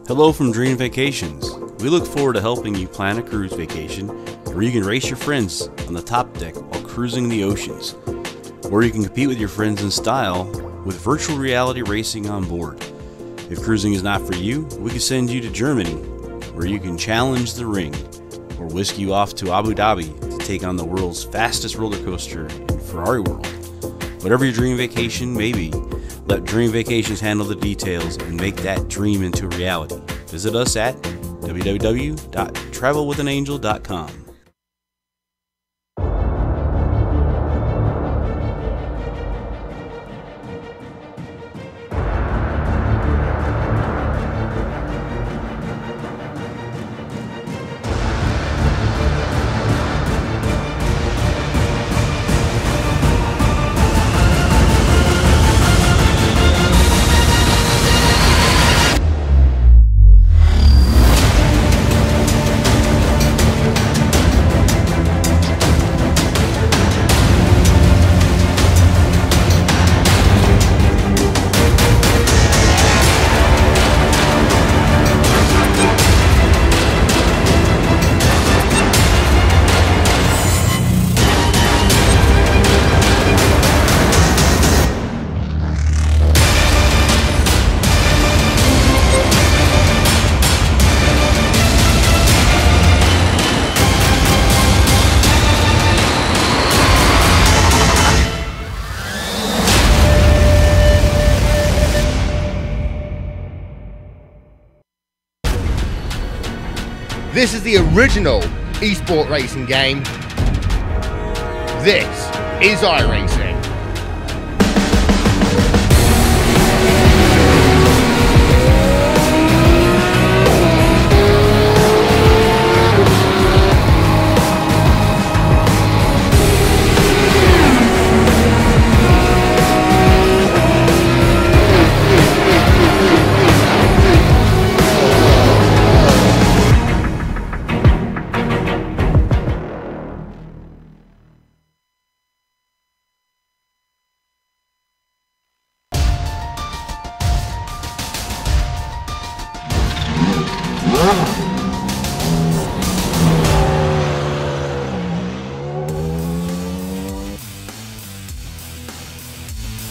Hello from Dream Vacations. We look forward to helping you plan a cruise vacation where you can race your friends on the top deck while cruising the oceans, or you can compete with your friends in style with virtual reality racing on board. If cruising is not for you, we can send you to Germany, where you can challenge the ring, or whisk you off to Abu Dhabi to take on the world's fastest roller coaster in Ferrari World. Whatever your dream vacation may be, let Dream Vacations handle the details and make that dream into a reality. Visit us at www.travelwithanangel.com. This is the original esport racing game. This is iRacing.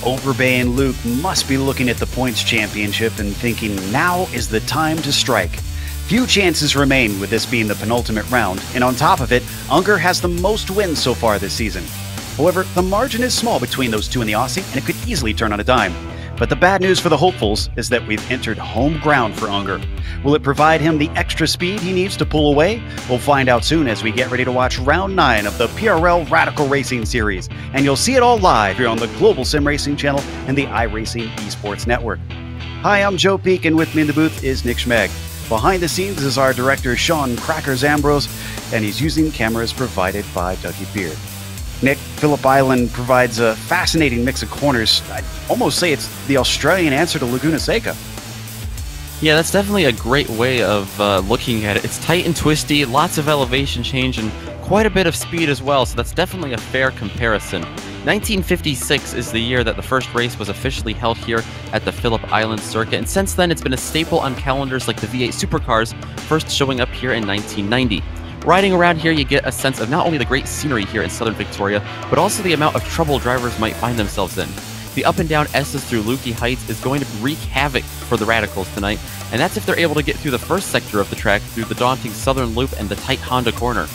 Overbay and Luke must be looking at the points championship and thinking now is the time to strike. Few chances remain with this being the penultimate round, and on top of it, Unger has the most wins so far this season. However, the margin is small between those two in the Aussie, and it could easily turn on a dime. But the bad news for the hopefuls is that we've entered home ground for Unger. Will it provide him the extra speed he needs to pull away? We'll find out soon as we get ready to watch round 9 of the PRL Radical Racing Series. And you'll see it all live here on the Global SimRacing Channel and the iRacing Esports Network. Hi, I'm Joe Peak, and with me in the booth is Nick Schmeg. Behind the scenes is our director, Sean Crackers Ambrose, and he's using cameras provided by Dougie Beard. Nick, Phillip Island provides a fascinating mix of corners. I'd almost say it's the Australian answer to Laguna Seca. Yeah, that's definitely a great way of looking at it. It's tight and twisty, lots of elevation change, and quite a bit of speed as well, so that's definitely a fair comparison. 1956 is the year that the first race was officially held here at the Phillip Island circuit, and since then it's been a staple on calendars like the V8 Supercars, first showing up here in 1990. Riding around here, you get a sense of not only the great scenery here in southern Victoria, but also the amount of trouble drivers might find themselves in. The up and down S's through Lukey Heights is going to wreak havoc for the Radicals tonight, and that's if they're able to get through the first sector of the track through the daunting southern loop and the tight Honda corner.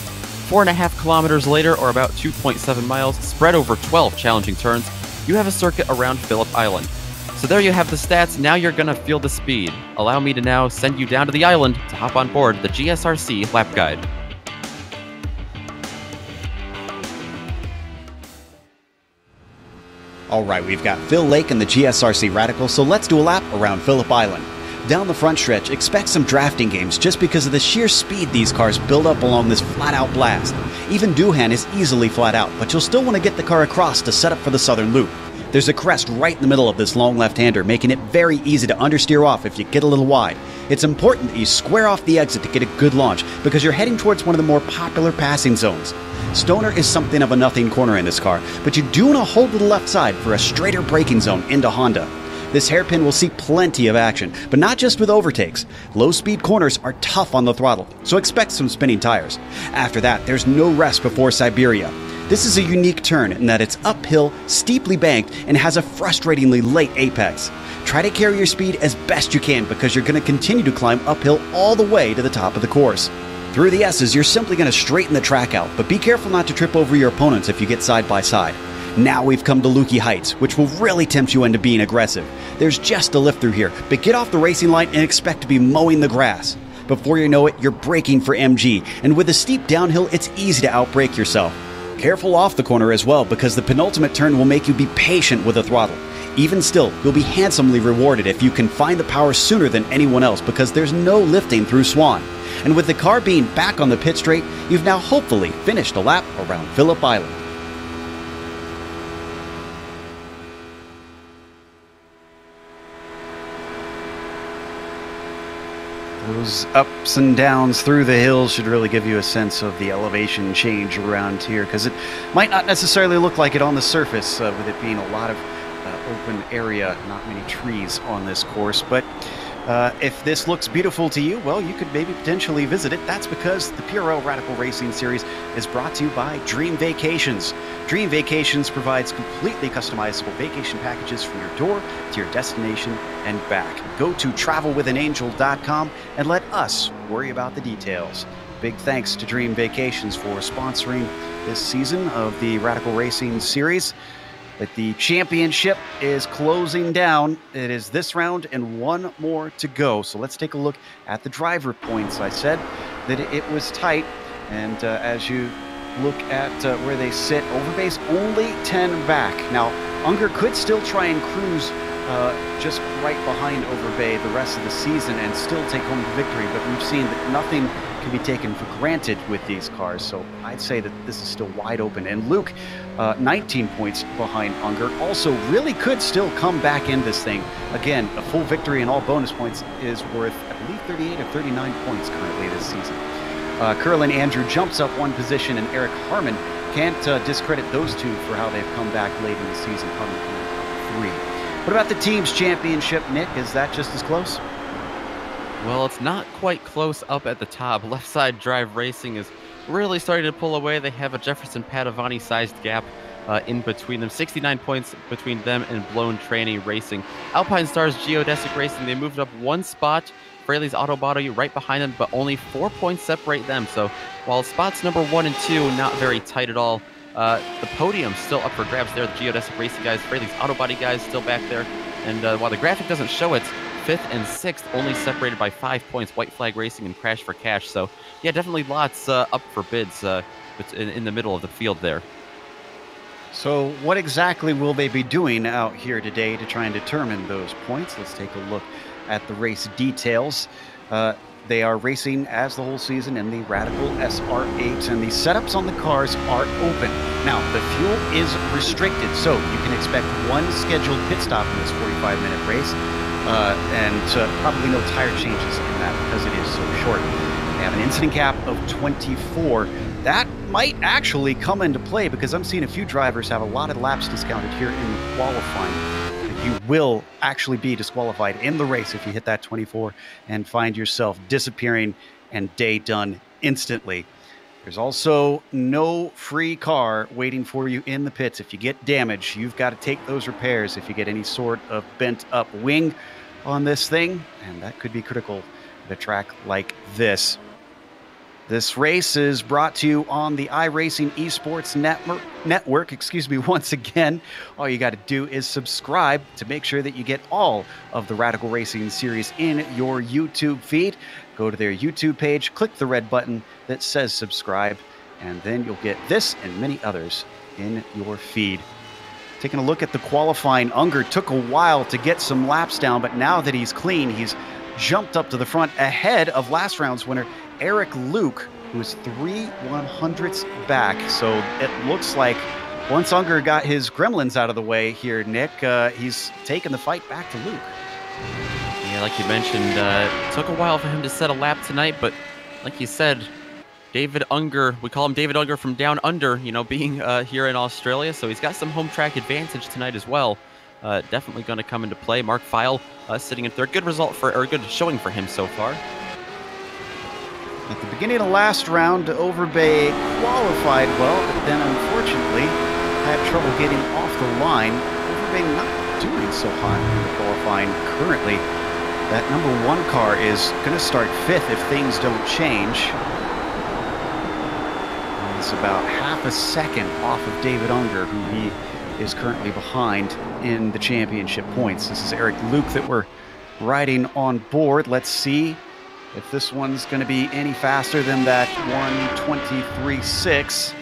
4.5 kilometers later, or about 2.7 miles, spread over 12 challenging turns, you have a circuit around Phillip Island. So there you have the stats, now you're gonna feel the speed. Allow me to now send you down to the island to hop on board the GSRC lap guide. Alright, we've got Phil Lake and the GSRC Radical, so let's do a lap around Phillip Island. Down the front stretch, expect some drafting games just because of the sheer speed these cars build up along this flat-out blast. Even Doohan is easily flat out, but you'll still want to get the car across to set up for the southern loop. There's a crest right in the middle of this long left-hander, making it very easy to understeer off if you get a little wide. It's important that you square off the exit to get a good launch, because you're heading towards one of the more popular passing zones. Stoner is something of a nothing corner in this car, but you do want to hold to the left side for a straighter braking zone into Honda. This hairpin will see plenty of action, but not just with overtakes. Low-speed corners are tough on the throttle, so expect some spinning tires. After that, there's no rest before Siberia. This is a unique turn in that it's uphill, steeply banked, and has a frustratingly late apex. Try to carry your speed as best you can because you're going to continue to climb uphill all the way to the top of the course. Through the S's, you're simply going to straighten the track out, but be careful not to trip over your opponents if you get side by side. Now we've come to Lukey Heights, which will really tempt you into being aggressive. There's just a lift through here, but get off the racing line and expect to be mowing the grass. Before you know it, you're braking for MG, and with a steep downhill, it's easy to outbrake yourself. Careful off the corner as well, because the penultimate turn will make you be patient with the throttle. Even still, you'll be handsomely rewarded if you can find the power sooner than anyone else because there's no lifting through Swan. And with the car being back on the pit straight, you've now hopefully finished a lap around Phillip Island. Those ups and downs through the hills should really give you a sense of the elevation change around here, because it might not necessarily look like it on the surface, with it being a lot of open area, not many trees on this course. But if this looks beautiful to you, well, you could maybe potentially visit it. That's because the PRL Radical Racing Series is brought to you by Dream Vacations. Dream Vacations provides completely customizable vacation packages from your door to your destination and back. Go to travelwithanangel.com and let us worry about the details. Big thanks to Dream Vacations for sponsoring this season of the Radical Racing Series. But the championship is closing down. It is this round and one more to go. So let's take a look at the driver points. I said that it was tight. And as you look at where they sit, Overbay's only 10 back. Now, Unger could still try and cruise just right behind Overbay the rest of the season and still take home the victory. But we've seen that nothing can be taken for granted with these cars, so I'd say that this is still wide open. And Luke, 19 points behind Unger, also really could still come back in this thing. Again, a full victory and all bonus points is worth, I believe, 38 or 39 points currently this season. Curlin Andrew jumps up one position, and Eric Harmon can't discredit those two for how they've come back late in the season, coming from 3. What about the team's championship, Nick? Is that just as close? Well, it's not quite close up at the top. Left Side Drive Racing is really starting to pull away. They have a Jefferson Padovani-sized gap in between them. 69 points between them and Blown Tranny Racing. Alpine Stars Geodesic Racing, they moved up one spot. Fraley's Auto Body right behind them, but only 4 points separate them. So while spots number 1 and 2 not very tight at all, the podium's still up for grabs there. The Geodesic Racing guys, Fraley's Auto Body guys still back there. And while the graphic doesn't show it, 5th and 6th only separated by 5 points, White Flag Racing and Crash for Cash. So yeah, definitely lots up for bids in the middle of the field there. So what exactly will they be doing out here today to try and determine those points? Let's take a look at the race details. They are racing as the whole season in the Radical SR8, and the setups on the cars are open. Now, the fuel is restricted, so you can expect one scheduled pit stop in this 45-minute race, and probably no tire changes in that because it is so short. They have an incident cap of 24. That might actually come into play because I'm seeing a few drivers have a lot of laps discounted here in the qualifying. You will actually be disqualified in the race if you hit that 24 and find yourself disappearing and day done instantly. There's also no free car waiting for you in the pits. If you get damage, you've got to take those repairs if you get any sort of bent up wing on this thing, and that could be critical at a track like this. This race is brought to you on the iRacing Esports Network. Once again, all you got to do is subscribe to make sure that you get all of the Radical Racing series in your YouTube feed. Go to their YouTube page, click the red button that says subscribe, and then you'll get this and many others in your feed. Taking a look at the qualifying, Unger took a while to get some laps down, but now that he's clean, he's jumped up to the front ahead of last round's winner, Eric Luke, who is 3/100ths back. So it looks like once Unger got his gremlins out of the way here, Nick, he's taken the fight back to Luke. Yeah, like you mentioned, it took a while for him to set a lap tonight, but like you said, David Unger, we call him David Unger from down under, you know, being here in Australia, so he's got some home track advantage tonight as well. definitely going to come into play. Mark Feil sitting in third. Good result for, or good showing for him so far. At the beginning of the last round, Overbay qualified well, but then unfortunately had trouble getting off the line. Overbay not doing so hot in the qualifying currently. That number 1 car is going to start 5th if things don't change. It's about half a second off of David Unger, who he is currently behind in the championship points. This is Eric Luke that we're riding on board. Let's see if this one's going to be any faster than that 1:23.6.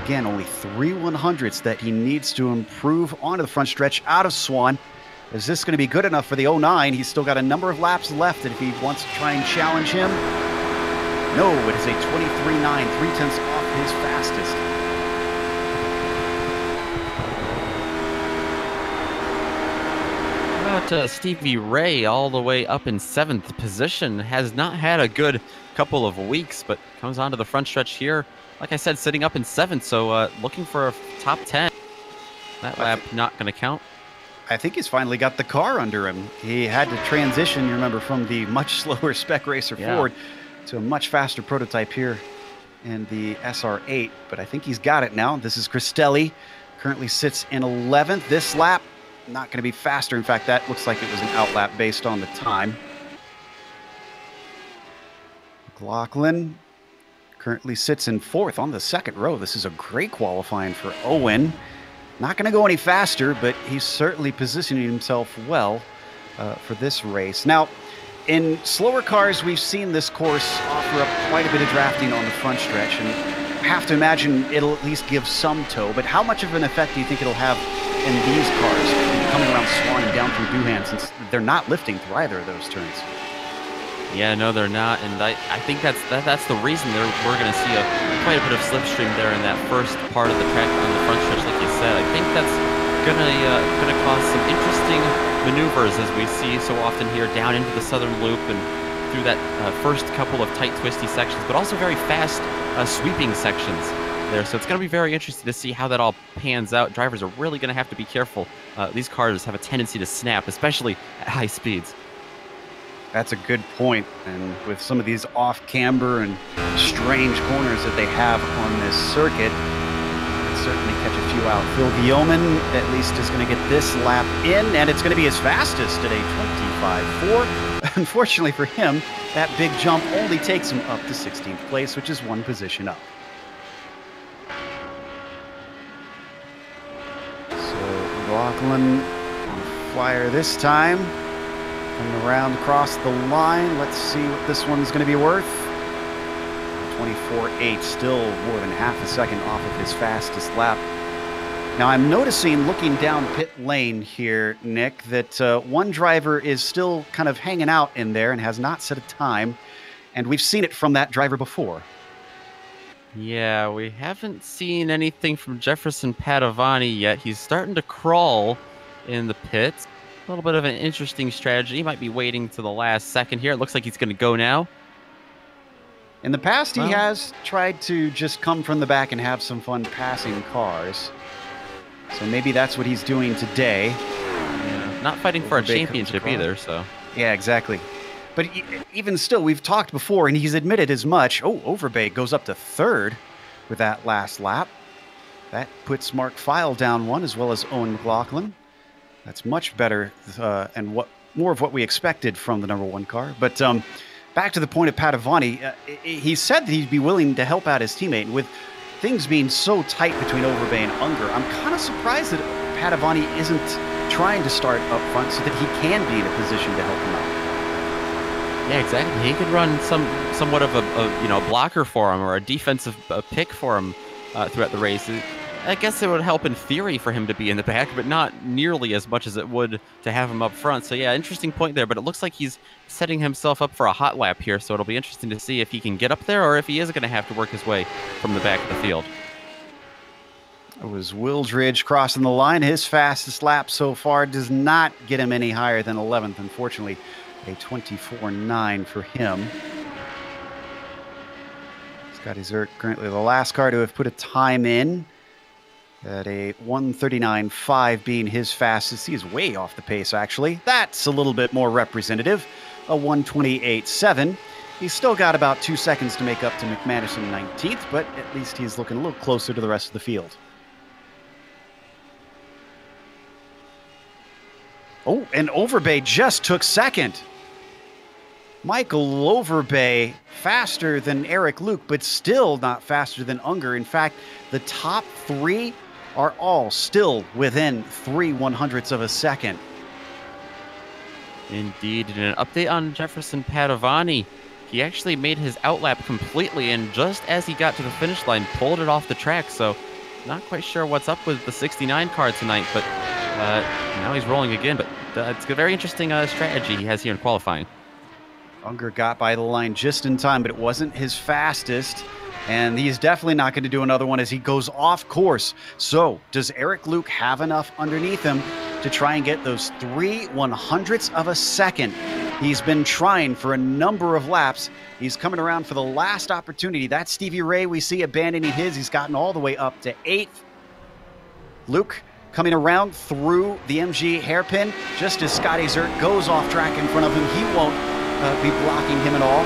Again, only 3 100ths that he needs to improve onto the front stretch out of Swan. Is this going to be good enough for the 09? He's still got a number of laps left, and if he wants to try and challenge him, no, it is a 23.9, 3/10 off his fastest. Stevie Ray all the way up in 7th position. Has not had a good couple of weeks, but comes onto the front stretch here. Like I said, sitting up in 7th, so looking for a top 10. That lap not going to count. I think he's finally got the car under him. He had to transition, you remember, from the much slower Spec Racer Ford to a much faster prototype here in the SR8, but I think he's got it now. This is Cristelli, currently sits in 11th. This lap, not going to be faster. In fact, that looks like it was an outlap based on the time. McLaughlin currently sits in 4th on the 2nd row. This is a great qualifying for Owen. Not going to go any faster, but he's certainly positioning himself well for this race. Now, in slower cars, we've seen this course offer up quite a bit of drafting on the front stretch, and I have to imagine it'll at least give some tow, but how much of an effect do you think it'll have in these cars coming around Swan and down through Doohan, since they're not lifting through either of those turns? Yeah, no, they're not, and I think that's the reason we're going to see quite a bit of slipstream there in that first part of the track on the front stretch, like you said. I think that's gonna cause some interesting maneuvers, as we see so often here, down into the southern loop and through that first couple of tight, twisty sections, but also very fast sweeping sections there. So it's going to be very interesting to see how that all pans out. Drivers are really going to have to be careful. These cars have a tendency to snap, especially at high speeds. That's a good point. And with some of these off-camber and strange corners that they have on this circuit, certainly catch a few out. Phil Guillaumin at least is going to get this lap in, and it's going to be his fastest at a 25.4. Unfortunately for him, that big jump only takes him up to 16th place, which is 1 position up. So McLaughlin on flyer this time. Coming around across the line. Let's see what this one's going to be worth. 24.8, still more than half a second off of his fastest lap. Now I'm noticing, looking down pit lane here, Nick, that one driver is still kind of hanging out in there and has not set a time, and we've seen it from that driver before. Yeah, we haven't seen anything from Jefferson Padovani yet. He's starting to crawl in the pits. A little bit of an interesting strategy. He might be waiting to the last second here. It looks like he's going to go now. In the past, he has tried to just come from the back and have some fun passing cars. So maybe that's what he's doing today. Yeah, not fighting for a championship either, so. Yeah, exactly. But even still, we've talked before, and he's admitted as much. Oh, Overbay goes up to 3rd with that last lap. That puts Mark Feil down 1, as well as Owen McLaughlin. That's much better and more of what we expected from the number 1 car. But back to the point of Padovani, he said that he'd be willing to help out his teammate. And with things being so tight between Overbay and Unger, I'm kind of surprised that Padovani isn't trying to start up front so that he can be in a position to help him out. Yeah, exactly. He could run somewhat of a blocker for him, or a defensive pick for him throughout the race. I guess it would help in theory for him to be in the back, but not nearly as much as it would to have him up front. So yeah, interesting point there, but it looks like he's setting himself up for a hot lap here, so it'll be interesting to see if he can get up there or if he is going to have to work his way from the back of the field. It was Wildridge crossing the line. His fastest lap so far does not get him any higher than 11th, unfortunately. A 24.9 for him. Scotty Zerk, currently the last car to have put a time in. At a 1:39.5 being his fastest. He is way off the pace, actually. That's a little bit more representative. A 1:28.7. He's still got about 2 seconds to make up to McManus in 19th, but at least he's looking a little closer to the rest of the field. Oh, and Overbay just took second. Michael Overbay faster than Eric Luke, but still not faster than Unger. In fact, the top three are all still within 0.03 of a second. Indeed. And an update on Jefferson Padovani. He actually made his outlap completely, and just as he got to the finish line, pulled it off the track. So not quite sure what's up with the 69 car tonight, but now he's rolling again. But it's a very interesting strategy he has here in qualifying. Unger got by the line just in time, but it wasn't his fastest. And he's definitely not going to do another one as he goes off course. So does Eric Luke have enough underneath him to try and get those 0.03 of a second? He's been trying for a number of laps. He's coming around for the last opportunity. That's Stevie Ray we see abandoning his. He's gotten all the way up to 8th. Luke coming around through the MG hairpin just as Scotty Zert goes off track in front of him. He won't be blocking him at all.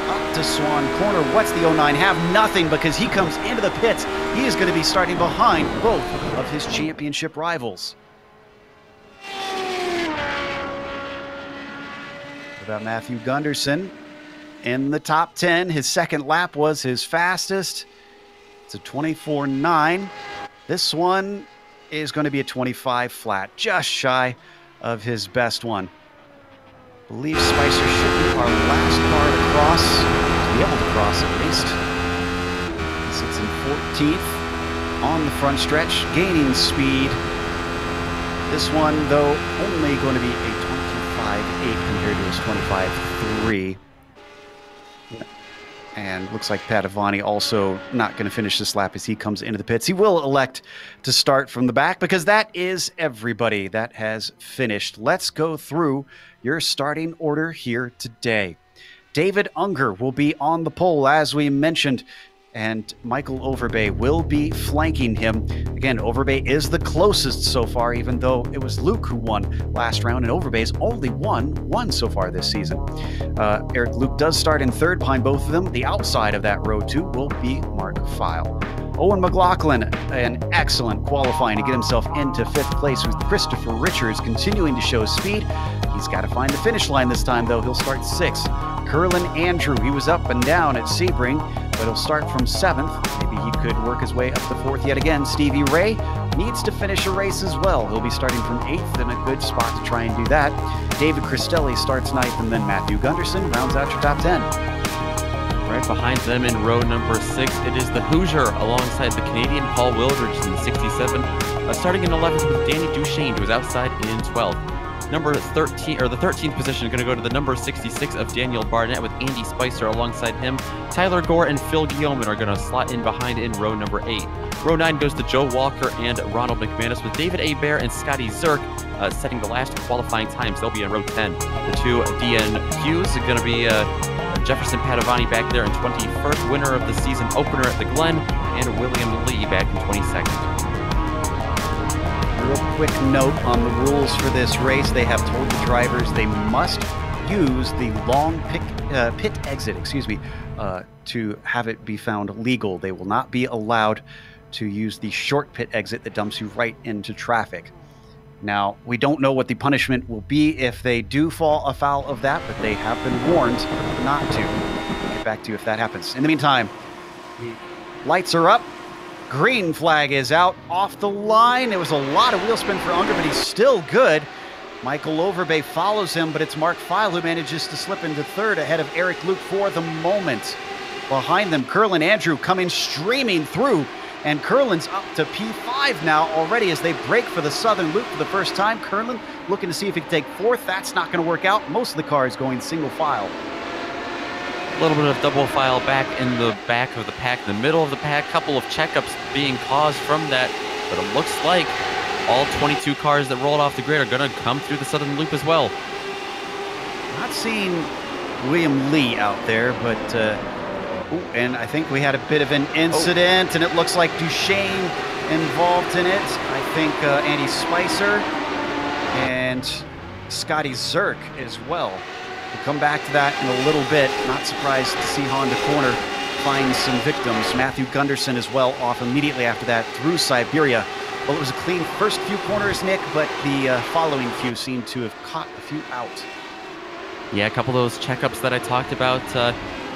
Up to Swan Corner. What's the 09 have? Nothing, because he comes into the pits. He is going to be starting behind both of his championship rivals. What about Matthew Gunderson in the top 10? His second lap was his fastest. It's a 24.9. This one is going to be a 25 flat, just shy of his best one. I believe Spicer should be our last car to cross, to be able to cross at least. He sits in 14th on the front stretch, gaining speed. This one, though, only going to be a 25.8 compared to his 25.3. And looks like Padovani also not going to finish this lap as he comes into the pits. He will elect to start from the back because that is everybody that has finished. Let's go through your starting order here today. David Unger will be on the pole, as we mentioned, and Michael Overbay will be flanking him. Again, Overbay is the closest so far, even though it was Luke who won last round, and Overbay's only won one so far this season. Eric Luke does start in third behind both of them. The outside of that row two will be Mark File. Owen McLaughlin, an excellent qualifying to get himself into 5th place, with Christopher Richards continuing to show speed. He's got to find the finish line this time, though. He'll start 6th. Curlin Andrew, he was up and down at Sebring, but he'll start from 7th. Maybe he could work his way up to 4th yet again. Stevie Ray needs to finish a race as well. He'll be starting from 8th, in a good spot to try and do that. David Cristelli starts 9th, and then Matthew Gunderson rounds out your top 10. Right behind them in row number 6, it is the Hoosier alongside the Canadian Paul Wildridge in 67. Starting in 11th with Danny Duchesne, who was outside in 12th. Number 13, or the 13th position, going to go to the number 66 of Daniel Barnett with Andy Spicer alongside him. Tyler Gore and Phil Guillaume are going to slot in behind in row number 8. Row 9 goes to Joe Walker and Ronald McManus with David Hebert and Scotty Zerk setting the last qualifying times. They'll be in row 10. The two DN Hughes are going to be Jefferson Padovani back there in 21st, winner of the season opener at the Glen, and William Lee back in 22nd. Real quick note on the rules for this race. They have told the drivers they must use the long pit exit, to have it be found legal. They will not be allowed to use the short pit exit that dumps you right into traffic. Now, we don't know what the punishment will be if they do fall afoul of that, but they have been warned not to. I'll get back to you if that happens. In the meantime, lights are up. Green flag is out off the line. It was a lot of wheel spin for Unger, but he's still good. Michael Overbay follows him, but it's Mark File who manages to slip into 3rd ahead of Eric Luke for the moment. Behind them, Curlin Andrew coming streaming through, and Curlin's up to P5 now already as they break for the Southern Loop for the first time. Curlin looking to see if he can take 4th. That's not going to work out. Most of the cars going single file. A little bit of double file back in the back of the pack, in the middle of the pack. Couple of checkups being caused from that, but it looks like all 22 cars that rolled off the grid are going to come through the Southern Loop as well. Not seeing William Lee out there, but and I think we had a bit of an incident, and it looks like Duchesne involved in it. I think Andy Spicer and Scotty Zerk as well. We'll come back to that in a little bit. Not surprised to see Honda Corner find some victims. Matthew Gunderson as well off immediately after that through Siberia. Well, it was a clean first few corners, Nick, but the following few seemed to have caught a few out. Yeah, a couple of those checkups that I talked about,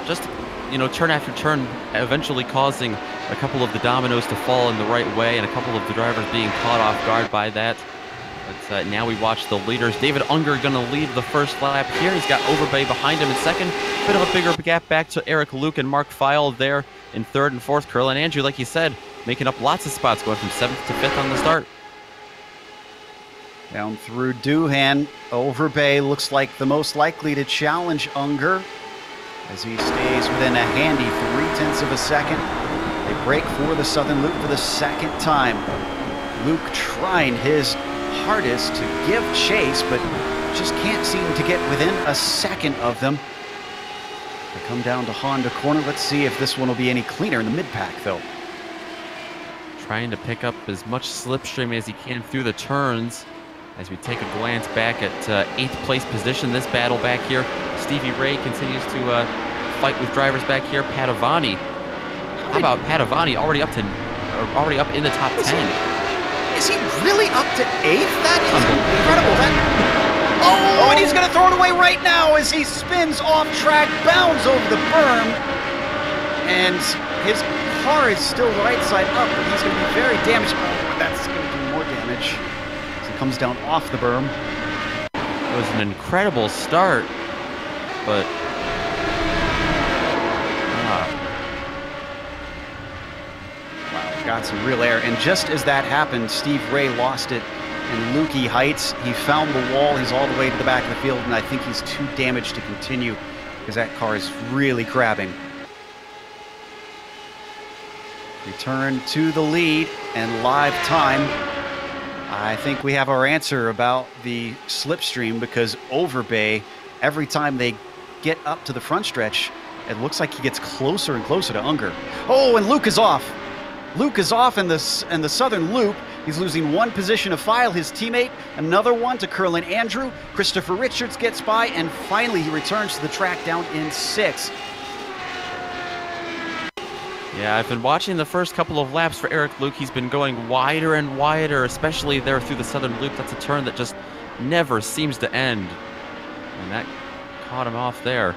just, you know, turn after turn, eventually causing a couple of the dominoes to fall in the right way and a couple of the drivers being caught off guard by that. But now we watch the leaders. David Unger going to lead the first lap here. He's got Overbay behind him in second. Bit of a bigger gap back to Eric Luke and Mark Feil there in third and fourth. Curlin Andrew, like you said, making up lots of spots, going from 7th to 5th on the start. Down through Doohan, Overbay looks like the most likely to challenge Unger as he stays within a handy 0.3 of a second. They break for the Southern Loop for the second time. Luke trying his hardest to give chase, but just can't seem to get within a second of them. They come down to Honda Corner. Let's see if this one will be any cleaner in the mid-pack, though. Trying to pick up as much slipstream as he can through the turns. As we take a glance back at 8th place position, this battle back here, Stevie Ray continues to fight with drivers back here. Padovani, how about Padovani already up in the top 10? Is he really up to 8th? That is incredible. Oh, and he's going to throw it away right now as he spins off track, bounds over the berm, and his car is still right side up, but he's going to be very damaged. Oh, that's going to do more damage. Comes down off the berm. It was an incredible start, but wow, got some real air. And just as that happened, Steve Ray lost it in Lukey Heights. He found the wall. He's all the way to the back of the field, and I think he's too damaged to continue because that car is really grabbing. Return to the lead and live time. I think we have our answer about the slipstream because Overbay, every time they get up to the front stretch, it looks like he gets closer and closer to Unger. Oh, and Luke is off. Luke is off in the Southern Loop. He's losing one position to Feil, his teammate, another one to Curlin Andrew. Christopher Richards gets by, and finally he returns to the track down in 6th. Yeah, I've been watching the first couple of laps for Eric Luke. He's been going wider and wider, especially there through the Southern Loop. That's a turn that just never seems to end. And that caught him off there.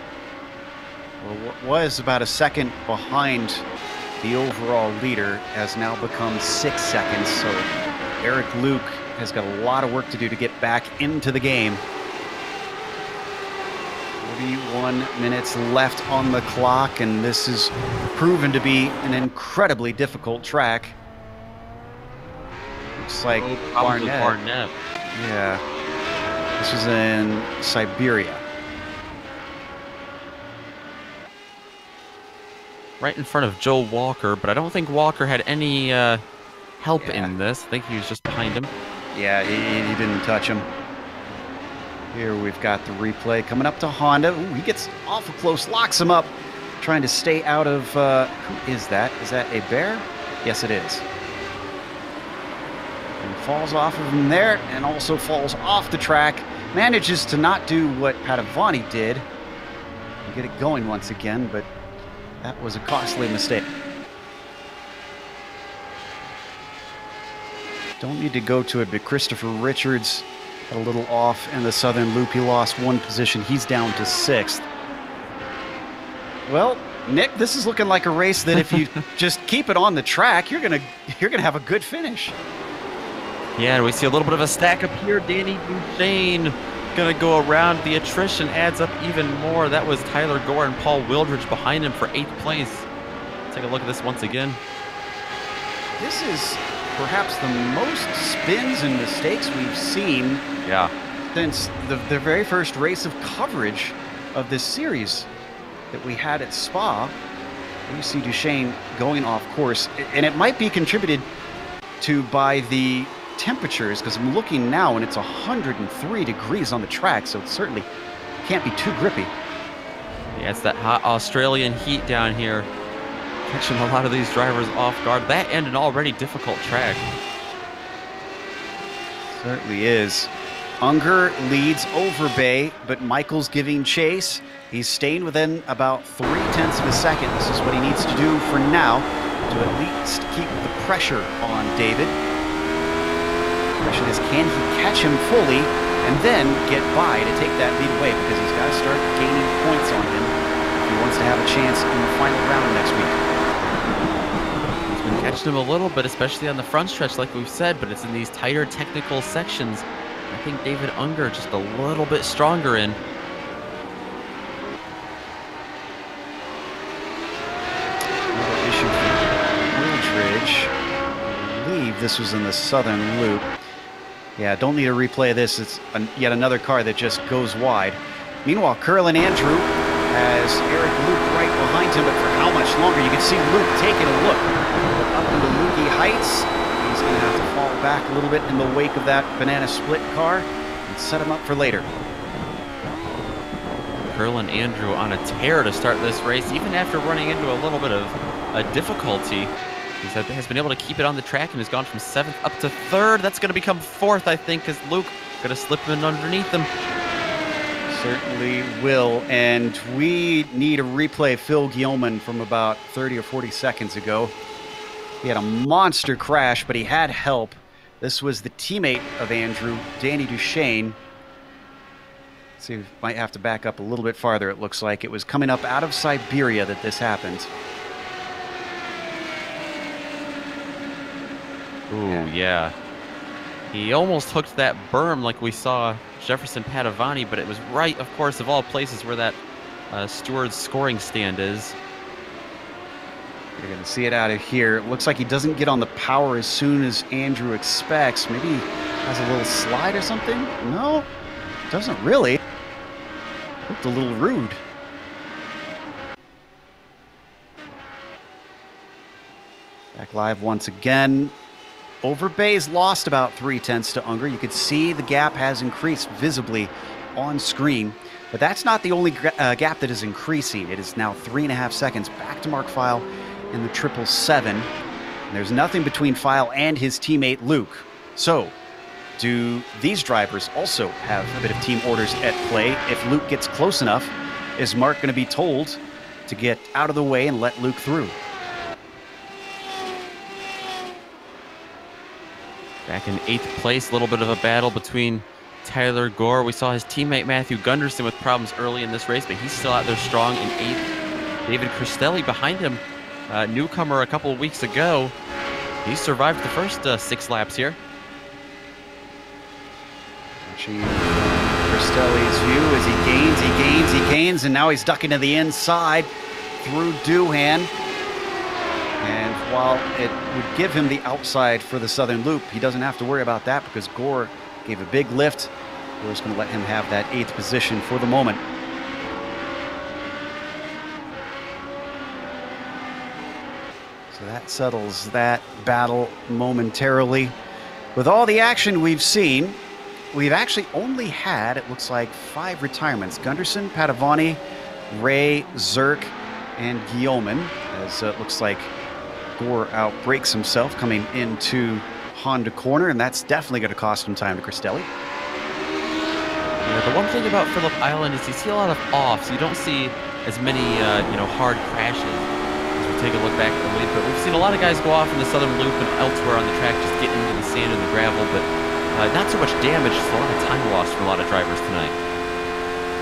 Well, what was about a second behind the overall leader has now become 6 seconds. So Eric Luke has got a lot of work to do to get back into the game. 41 minutes left on the clock, and this is proven to be an incredibly difficult track. Looks like Barnett. Yeah. This was in Siberia. Right in front of Joe Walker, but I don't think Walker had any help in this. I think he was just behind him. Yeah, he didn't touch him. Here we've got the replay coming up to Honda. Ooh, he gets awful close, locks him up, trying to stay out of, who is that? Is that a bear? Yes, it is. And falls off of him there, and also falls off the track. Manages to not do what Padovani did, and get it going once again, but that was a costly mistake. Don't need to go to it, but Christopher Richards a little off in the Southern Loop. He lost one position. He's down to 6th. Well, Nick, this is looking like a race that if you just keep it on the track, you're gonna have a good finish. Yeah, and we see a little bit of a stack up here. Danny Duchesne gonna go around. The attrition adds up even more. That was Tyler Gore and Paul Wildridge behind him for 8th place. Take a look at this once again. This is perhaps the most spins and mistakes we've seen since the very first race of coverage of this series that we had at Spa. You see Duchesne going off course, and it might be contributed to by the temperatures, because I'm looking now and it's 103 degrees on the track, so it certainly can't be too grippy. Yeah, it's that hot Australian heat down here. catching a lot of these drivers off guard. That and an already difficult track. Certainly is. Unger leads over Bay, but Michael's giving chase. He's staying within about 0.3 of a second. This is what he needs to do for now to at least keep the pressure on David. The question is, can he catch him fully and then get by to take that lead away? Because he's got to start gaining points on him if he wants to have a chance in the final round next week. He's been catching him a little bit, especially on the front stretch, like we've said, but it's in these tighter technical sections. I think David Unger just a little bit stronger in. Another issue for Wildridge. I believe this was in the southern loop. Yeah, don't need a replay of this. It's yet another car that just goes wide. Meanwhile, Curlin Andrew has Eric Luke right behind him, but for how much longer? You can see Luke taking a look up into Loogie Heights. He's going to have to fall back a little bit in the wake of that banana split car and set him up for later. Curlin Andrew on a tear to start this race, even after running into a little bit of a difficulty. He has been able to keep it on the track and has gone from 7th up to 3rd. That's going to become 4th, I think, because Luke going to slip in underneath him. Certainly will, and we need a replay of Phil Guillaumin from about 30 or 40 seconds ago. He had a monster crash, but he had help. This was the teammate of Andrew, Danny Duchesne. Let's see, we might have to back up a little bit farther, it looks like. It was coming up out of Siberia that this happened. Ooh, yeah. He almost hooked that berm like we saw Jefferson Padovani, but it was right, of course, of all places where that steward's scoring stand is. You're going to see it out of here. It looks like he doesn't get on the power as soon as Andrew expects. Maybe he has a little slide or something? No, doesn't really. Looked a little rude. Back live once again. Overbay's lost about 0.3 to Unger. You could see the gap has increased visibly on screen, but that's not the only gap that is increasing. It is now 3.5 seconds back to Mark File in the 777. And there's nothing between File and his teammate Luke. So, do these drivers also have a bit of team orders at play? If Luke gets close enough, is Mark going to be told to get out of the way and let Luke through? Back in 8th place, a little bit of a battle between Tyler Gore. We saw his teammate Matthew Gunderson with problems early in this race, but he's still out there strong in 8th. David Cristelli behind him, newcomer a couple of weeks ago. He survived the first 6 laps here. Watching Cristelli's view as he gains, and now he's ducking to the inside through Doohan. And while it would give him the outside for the southern loop, he doesn't have to worry about that because Gore gave a big lift. Gore's going to let him have that 8th position for the moment. So that settles that battle momentarily. With all the action we've seen, we've actually only had, it looks like, 5 retirements. Gunderson, Padovani, Ray, Zerk, and Guillaumin, as it looks like Gore outbreaks himself coming into Honda corner, and that's definitely going to cost him time to Cristelli. Yeah, the one thing about Phillip Island is you see a lot of offs. You don't see as many, hard crashes as we take a look back at the lead, but we've seen a lot of guys go off in the southern loop and elsewhere on the track, just getting into the sand and the gravel, but not so much damage, just a lot of time lost for a lot of drivers tonight.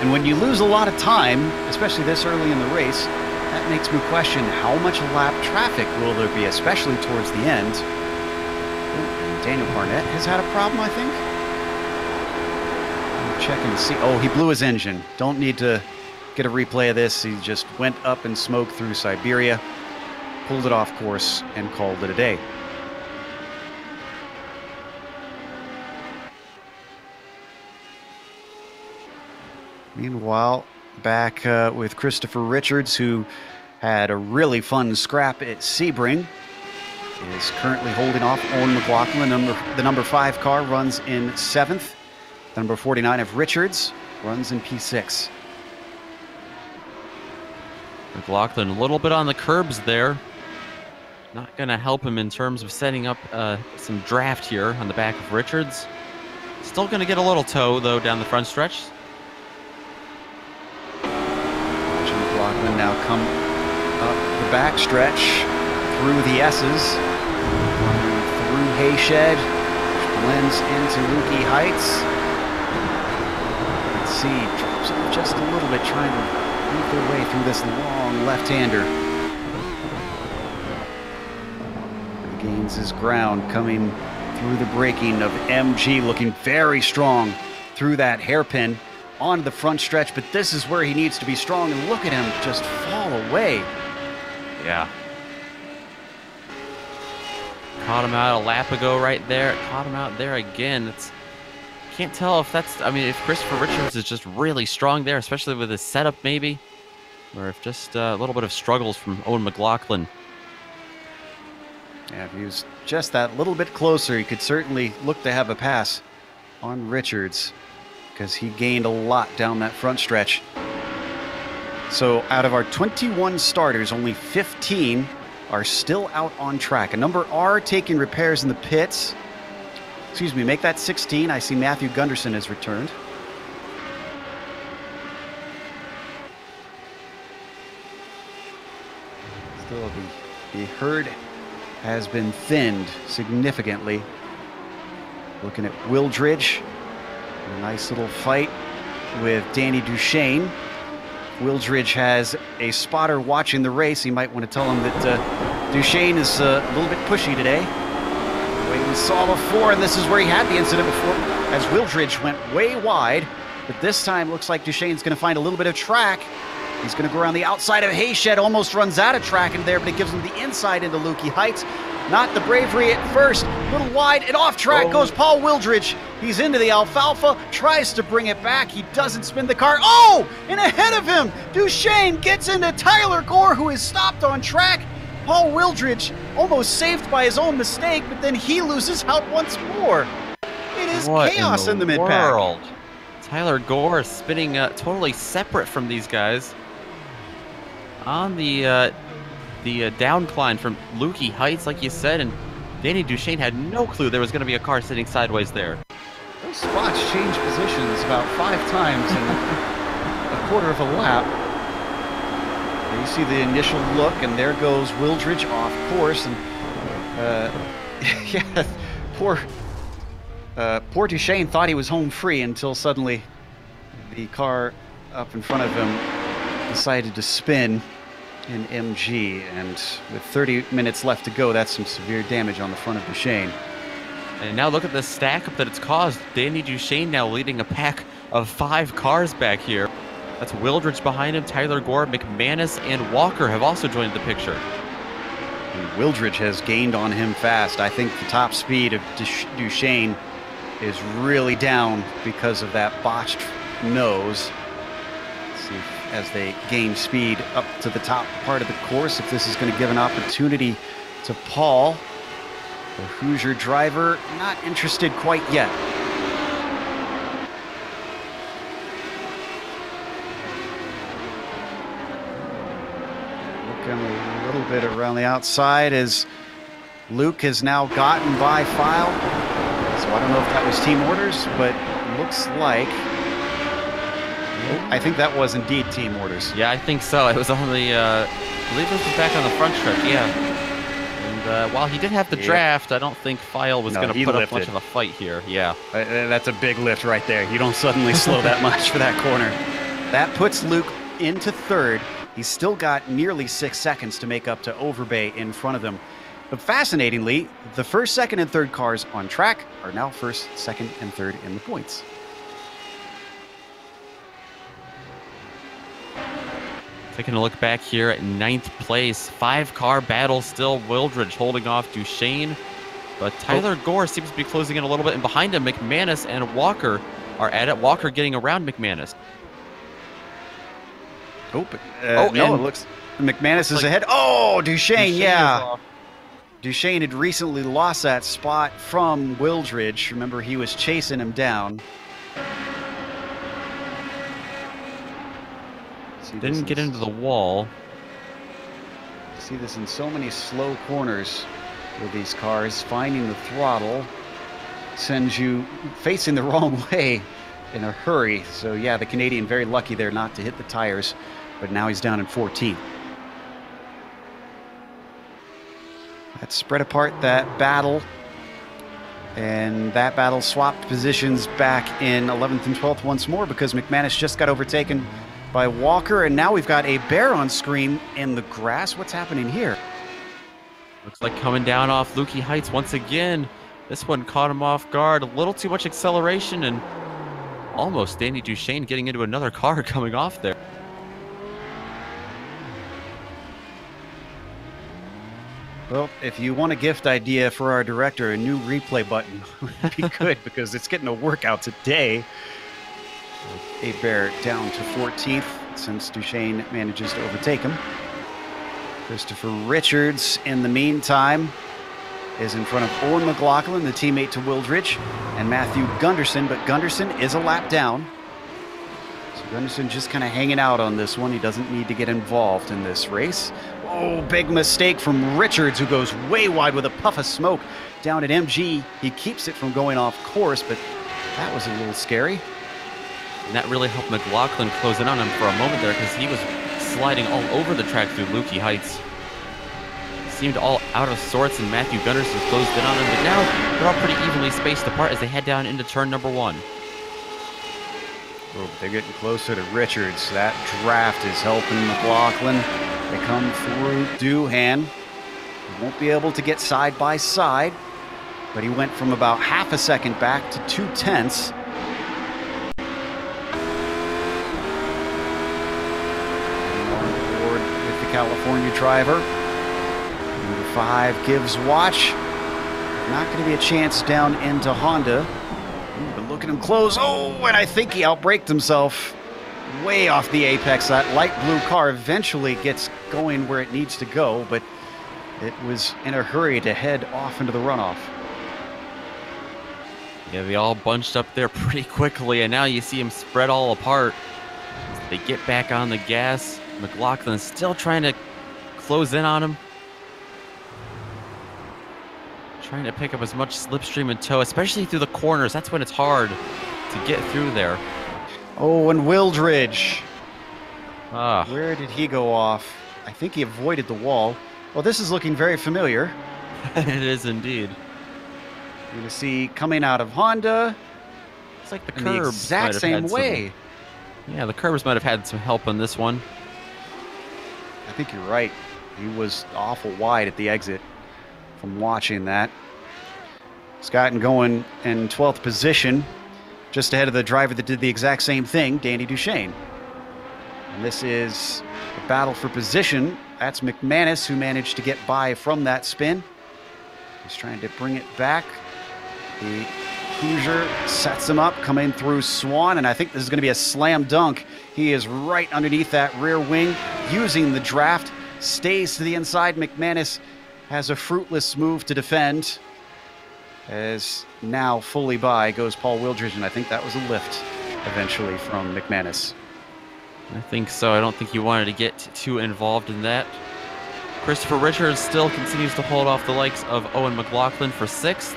And when you lose a lot of time, especially this early in the race, that makes me question how much lap traffic will there be, especially towards the end. Ooh, Daniel Barnett has had a problem, I think. I'm checking to see. Oh, he blew his engine. Don't need to get a replay of this. He just went up in smoke through Siberia, pulled it off course, and called it a day. Meanwhile, back with Christopher Richards, who had a really fun scrap at Sebring, is currently holding off Owen McLaughlin. The number 5 car runs in 7th. The number 49 of Richards runs in P6. McLaughlin a little bit on the curbs there. Not going to help him in terms of setting up some draft here on the back of Richards. Still going to get a little tow, though, down the front stretch. Watching McLaughlin now come up the back stretch through the S's, through Hayshed, blends into Lukey Heights. Let's see, drops off just a little bit, trying to move their way through this long left-hander. Gains his ground, coming through the braking of MG, looking very strong through that hairpin onto the front stretch, but this is where he needs to be strong, and look at him just fall away. Yeah. Caught him out a lap ago right there. Caught him out there again. Can't tell if that's, I mean, if Christopher Richards is just really strong there, especially with his setup maybe, or if just a little bit of struggles from Owen McLaughlin. Yeah, if he was just that little bit closer, he could certainly look to have a pass on Richards, because he gained a lot down that front stretch. So out of our 21 starters, only 15 are still out on track. A number are taking repairs in the pits. Excuse me, make that 16. I see Matthew Gunderson has returned. Still, the herd has been thinned significantly. Looking at Wildridge, a nice little fight with Danny Duchesne. Wildridge has a spotter watching the race. He might want to tell him that Duchesne is a little bit pushy today. The way we saw before, and this is where he had the incident before, as Wildridge went way wide, but this time looks like Duchesne's going to find a little bit of track. He's going to go around the outside of Hayshed, almost runs out of track in there, but it gives him the inside into Lukey Heights. Not the bravery at first, a little wide, and off track goes Paul Wildridge. He's into the alfalfa, tries to bring it back. He doesn't spin the car. Oh, and ahead of him, Duchesne gets into Tyler Gore, who is stopped on track. Paul Wildridge almost saved by his own mistake, but then he loses out once more. It is chaos in the mid-pack. Tyler Gore is spinning totally separate from these guys. On the downcline from Lukey Heights, like you said, and Danny Duchesne had no clue there was going to be a car sitting sideways there. Those spots change positions about 5 times in a quarter of a lap. And you see the initial look, and there goes Wildridge off course, and yeah, poor Duchesne thought he was home free until suddenly the car up in front of him decided to spin in MG, and with 30 minutes left to go, that's some severe damage on the front of Duchesne. And now look at the stack up that it's caused. Danny Duchesne now leading a pack of 5 cars back here. That's Wildridge behind him. Tyler Gore, McManus, and Walker have also joined the picture. And Wildridge has gained on him fast. I think the top speed of Duchesne is really down because of that botched nose. Let's see as they gain speed up to the top part of the course, if this is going to give an opportunity to Paul. The Hoosier driver not interested quite yet. Looking a little bit around the outside as Luke has now gotten by File. So I don't know if that was team orders, but looks like, I think that was indeed team orders. Yeah, I think so. It was on the, I believe this was back on the front stretch, yeah. And while he did have the draft, I don't think File was going to put up much of a fight here. Yeah. That's a big lift right there. You don't suddenly slow that much for that corner. That puts Luke into third. He's still got nearly 6 seconds to make up to Overbay in front of him. But fascinatingly, the first, second, and third cars on track are now first, second, and third in the points. Taking a look back here at 9th place. 5-car battle still. Wildridge holding off Duchesne. But Tyler Gore seems to be closing in a little bit. And behind him, McManus and Walker are at it. Walker getting around McManus. No, it looks McManus is ahead. Oh, Duchesne, yeah. Duchesne had recently lost that spot from Wildridge. Remember, he was chasing him down. Didn't get into the wall. See this in so many slow corners with these cars. Finding the throttle sends you facing the wrong way in a hurry. So yeah, the Canadian very lucky there not to hit the tires, but now he's down in 14th. That spread apart that battle, and that battle swapped positions back in 11th and 12th once more because McManus just got overtaken by Walker, and now we've got a bear on screen in the grass. What's happening here? Looks like coming down off Lukey Heights once again. This one caught him off guard. A little too much acceleration, and almost Danny Duchesne getting into another car coming off there. Well, if you want a gift idea for our director, a new replay button would be good because it's getting a workout today. A bear down to 14th since Duchesne manages to overtake him. Christopher Richards, in the meantime, is in front of Owen McLaughlin, the teammate to Wildridge, and Matthew Gunderson, but Gunderson is a lap down. So Gunderson just kind of hanging out on this one. He doesn't need to get involved in this race. Oh, big mistake from Richards, who goes way wide with a puff of smoke down at MG. He keeps it from going off course, but that was a little scary. And that really helped McLaughlin close in on him for a moment there because he was sliding all over the track through Lukey Heights. Seemed all out of sorts, and Matthew Gunderson closed in on him, but now they're all pretty evenly spaced apart as they head down into turn number 1. Oh, they're getting closer to Richards. That draft is helping McLaughlin. They come through Doohan. He won't be able to get side by side, but he went from about half a second back to 0.2. On board with the California driver. Number 5 gives watch. Not going to be a chance down into Honda. Ooh, but look at him close. Oh, and I think he outbraked himself way off the apex. That light blue car eventually gets going where it needs to go, but it was in a hurry to head off into the runoff. Yeah, they all bunched up there pretty quickly, and now you see them spread all apart. As they get back on the gas. McLaughlin's still trying to close in on him. Trying to pick up as much slipstream and tow, especially through the corners. That's when it's hard to get through there. Oh, and Wildridge. Ah. Where did he go off? I think he avoided the wall. Well, this is looking very familiar. It is indeed. You're going to see coming out of Honda. It's like the in the curbs exact same way. Yeah, the curbs might have had some help on this one. I think you're right. He was awful wide at the exit from watching that. He's gotten going in 12th position, just ahead of the driver that did the exact same thing, Danny Duchesne. And this is a battle for position. That's McManus, who managed to get by from that spin. He's trying to bring it back. The Hoosier sets him up, coming through Swan, and I think this is going to be a slam dunk. He is right underneath that rear wing, using the draft, stays to the inside. McManus has a fruitless move to defend, as now fully by goes Paul Wildridge, and I think that was a lift eventually from McManus. I think so. I don't think you wanted to get too involved in that. Christopher Richards still continues to hold off the likes of Owen McLaughlin for 6th.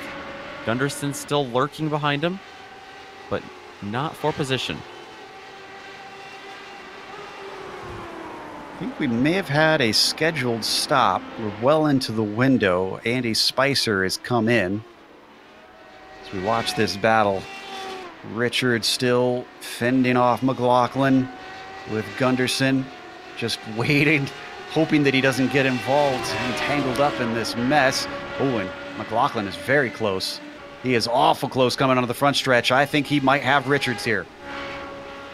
Gunderson still lurking behind him, but not for position. I think we may have had a scheduled stop. We're well into the window. Andy Spicer has come in. As we watch this battle, Richards still fending off McLaughlin with Gunderson just waiting, hoping that he doesn't get involved and tangled up in this mess. Oh, and McLaughlin is very close. He is awful close coming onto the front stretch. I think he might have Richards here.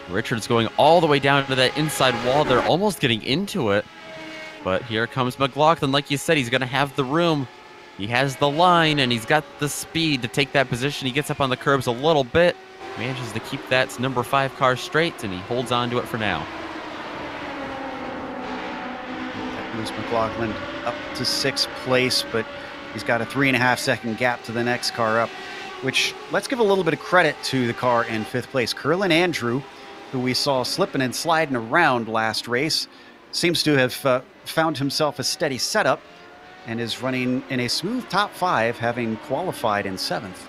Richards going all the way down to that inside wall. They're almost getting into it. But here comes McLaughlin. Like you said, he's going to have the room. He has the line, and he's got the speed to take that position. He gets up on the curbs a little bit. Manages to keep that number 5 car straight, and he holds on to it for now. That moves McLaughlin up to 6th place, but he's got a 3.5 second gap to the next car up, which, let's give a little bit of credit to the car in 5th place. Curlin Andrew, who we saw slipping and sliding around last race, seems to have found himself a steady setup and is running in a smooth top 5, having qualified in 7th.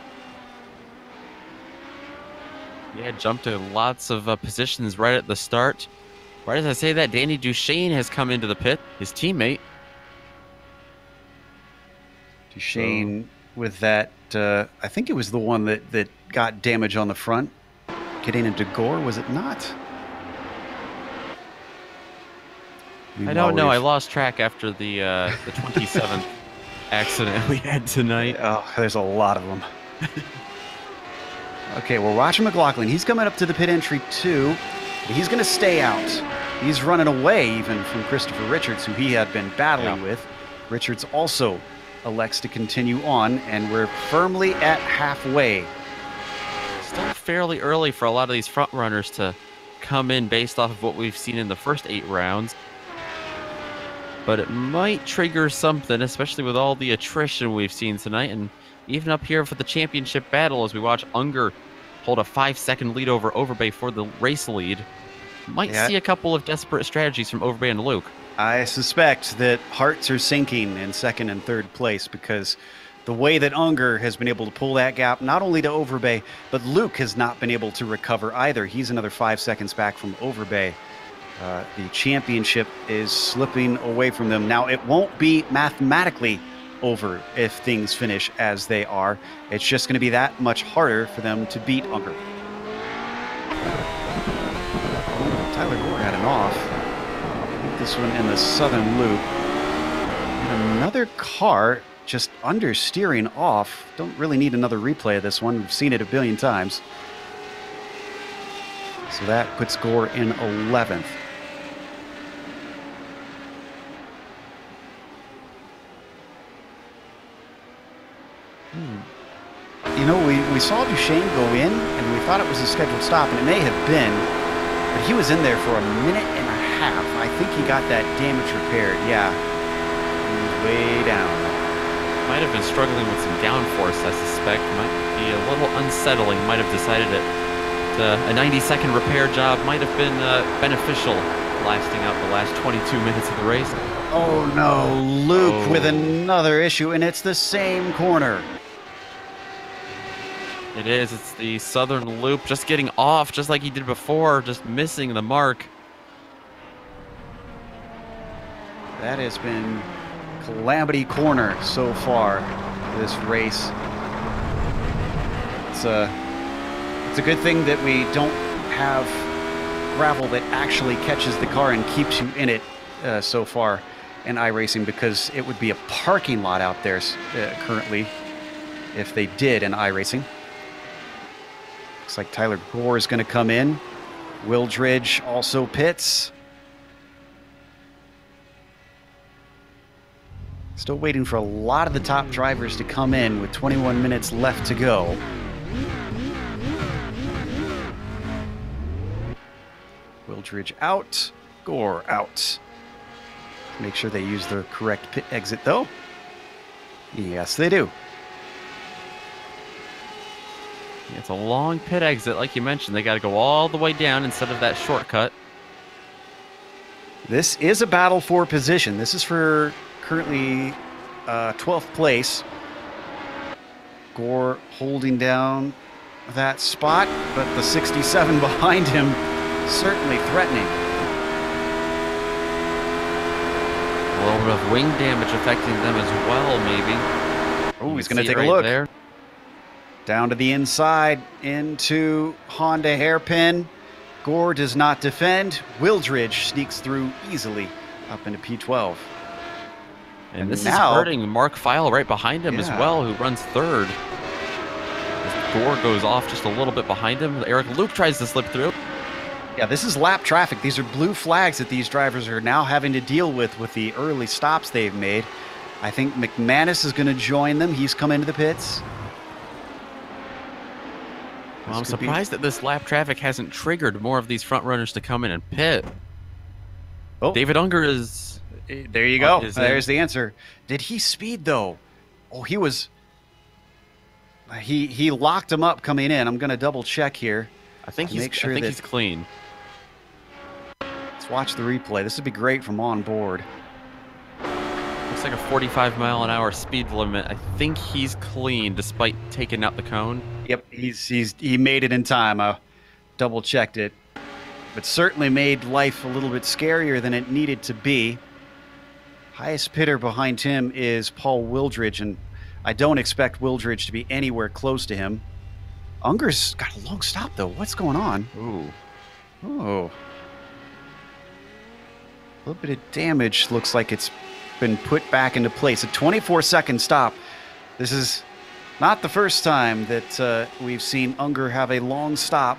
Yeah, jumped to lots of positions right at the start. Right as I say that, Danny Duchesne has come into the pit, his teammate. Duchesne with that, I think it was the one that got damage on the front. Getting into Gore, was it not? I don't know. I lost track after the 27th accident we had tonight. Oh, there's a lot of them. Okay, well, Roger McLaughlin, he's coming up to the pit entry too. He's going to stay out. He's running away even from Christopher Richards, who he had been battling with. Richards also elects to continue on, and we're firmly at halfway. Still fairly early for a lot of these front runners to come in based off of what we've seen in the first 8 rounds. But it might trigger something, especially with all the attrition we've seen tonight. And even up here for the championship battle, as we watch Unger hold a 5-second lead over Overbay for the race lead. Might see a couple of desperate strategies from Overbay and Luke. I suspect that hearts are sinking in 2nd and 3rd place, because the way that Unger has been able to pull that gap, not only to Overbay, but Luke has not been able to recover either. He's another 5 seconds back from Overbay. The championship is slipping away from them. Now, it won't be mathematically over if things finish as they are. It's just going to be that much harder for them to beat Unger. Tyler Gore had an off. This one in the southern loop. And another car just understeering off. Don't really need another replay of this one. We've seen it a billion times. So that puts Gore in 11th. You know, we saw Duchesne go in, and we thought it was a scheduled stop, and it may have been, but he was in there for a minute and a half. I think he got that damage repaired. Yeah, he was way down. Might have been struggling with some downforce, I suspect. Might be a little unsettling. Might have decided it. A 90-second repair job might have been beneficial, lasting out the last 22 minutes of the race. Oh no, Luke with another issue, and it's the same corner. It is. It's the southern loop, just getting off, just like he did before, just missing the mark. That has been calamity corner so far this race. It's a good thing that we don't have gravel that actually catches the car and keeps you in it so far in iRacing, because it would be a parking lot out there currently if they did in iRacing. Looks like Tyler Gore is going to come in. Wildridge also pits. Still waiting for a lot of the top drivers to come in with 21 minutes left to go. Wildridge out, Gore out. Make sure they use the correct pit exit though. Yes, they do. It's a long pit exit, like you mentioned. They got to go all the way down instead of that shortcut. This is a battle for position. This is for currently 12th place. Gore holding down that spot, but the 67 behind him certainly threatening. A little bit of wing damage affecting them as well, maybe. Oh, he's going to take a look. There. Down to the inside, into Honda hairpin. Gore does not defend. Wildridge sneaks through easily up into P12. And this is hurting Mark Feil right behind him as well, who runs 3rd. As Gore goes off just a little bit behind him. Eric Luke tries to slip through. Yeah, this is lap traffic. These are blue flags that these drivers are now having to deal with the early stops they've made. I think McManus is going to join them. He's come into the pits. Well, I'm surprised that this lap traffic hasn't triggered more of these front runners to come in and pit. Oh. David Unger is... There you go. There's the answer. Did he speed, though? Oh, he was... He locked him up coming in. I'm going to double check here. I think he's clean. Let's watch the replay. This would be great from on board. Looks like a 45-mile-an-hour speed limit. I think he's clean despite taking out the cone. Yep, he made it in time. I double-checked it. But certainly made life a little bit scarier than it needed to be. Highest pitter behind him is Paul Wildridge, and I don't expect Wildridge to be anywhere close to him. Unger's got a long stop, though. What's going on? Ooh. Oh. A little bit of damage. Looks like it's been put back into place. A 24-second stop. This is not the first time that we've seen Unger have a long stop.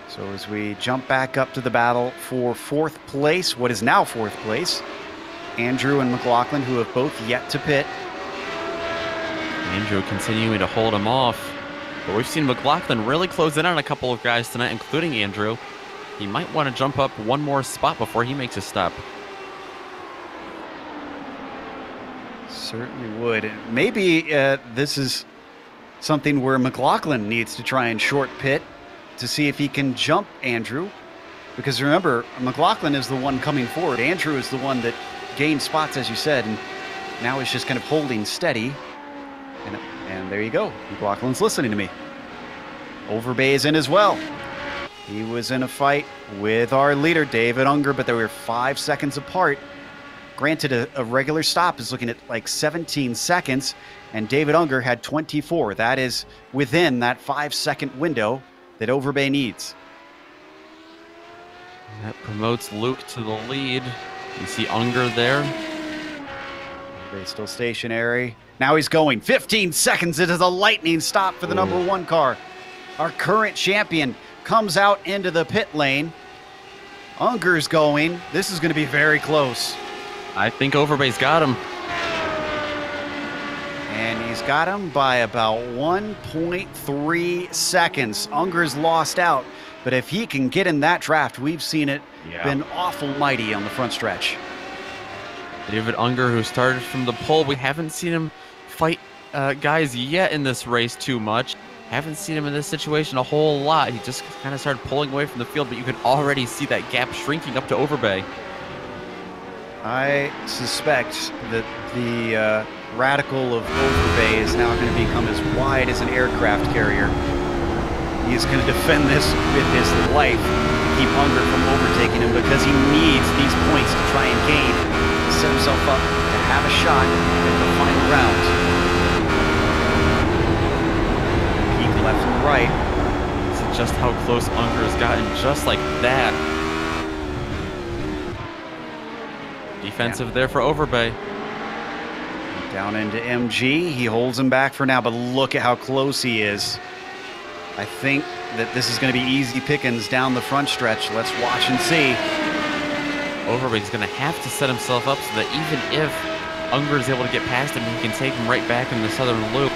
So as we jump back up to the battle for fourth place, what is now fourth place, Andrew and McLaughlin, who have both yet to pit. Andrew continuing to hold him off. But we've seen McLaughlin really close in on a couple of guys tonight, including Andrew. He might want to jump up one more spot before he makes a stop. Certainly would. Maybe this is something where McLaughlin needs to try and short pit to see if he can jump Andrew. Because remember, McLaughlin is the one coming forward. Andrew is the one that gained spots, as you said, and now is just kind of holding steady. And there you go. McLaughlin's listening to me. Overbay is in as well. He was in a fight with our leader, David Unger, but they were 5 seconds apart. Granted, a regular stop is looking at like 17 seconds, and David Unger had 24. That is within that 5-second window that Overbay needs. That promotes Luke to the lead. You see Unger there. Overbay still stationary. Now he's going 15 seconds. It is a lightning stop for the number one car. Our current champion comes out into the pit lane. Unger's going. This is going to be very close. I think Overbay's got him. And he's got him by about 1.3 seconds. Unger's lost out. But if he can get in that draft, we've seen it been awful mighty on the front stretch. David Unger, who started from the pole, we haven't seen him fight guys yet in this race too much. Haven't seen him in this situation a whole lot. He just kind of started pulling away from the field, but you can already see that gap shrinking up to Overbay. I suspect that the radical of Overbay is now going to become as wide as an aircraft carrier. He is going to defend this with his life to keep Unger from overtaking him, because he needs these points to try and gain, to set himself up to have a shot at the final round. Peek left and right. This is just how close Unger has gotten, just like that. Defensive there for Overbay. Down into MG. He holds him back for now, but look at how close he is. I think that this is going to be easy pickings down the front stretch. Let's watch and see. Overbay's going to have to set himself up so that even if Unger is able to get past him, he can take him right back in the southern loop.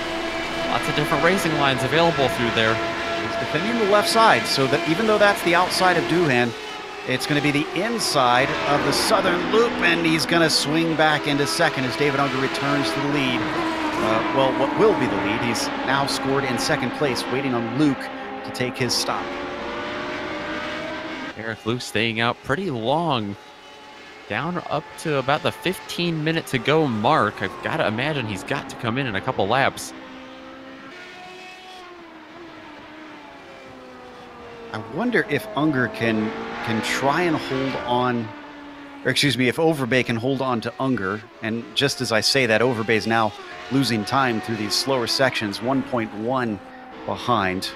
Lots of different racing lines available through there. He's defending the left side, so that even though that's the outside of Doohan, it's going to be the inside of the southern loop, and he's going to swing back into second as David Unger returns to the lead. Well, what will be the lead. He's now scored in second place, waiting on Luke to take his stop. Eric Luke staying out pretty long, down up to about the 15-minute to go mark. I've got to imagine he's got to come in a couple laps. I wonder if Unger can try and hold on, or excuse me, if Overbay can hold on to Unger. And just as I say that, Overbay's now losing time through these slower sections, 1.1 behind.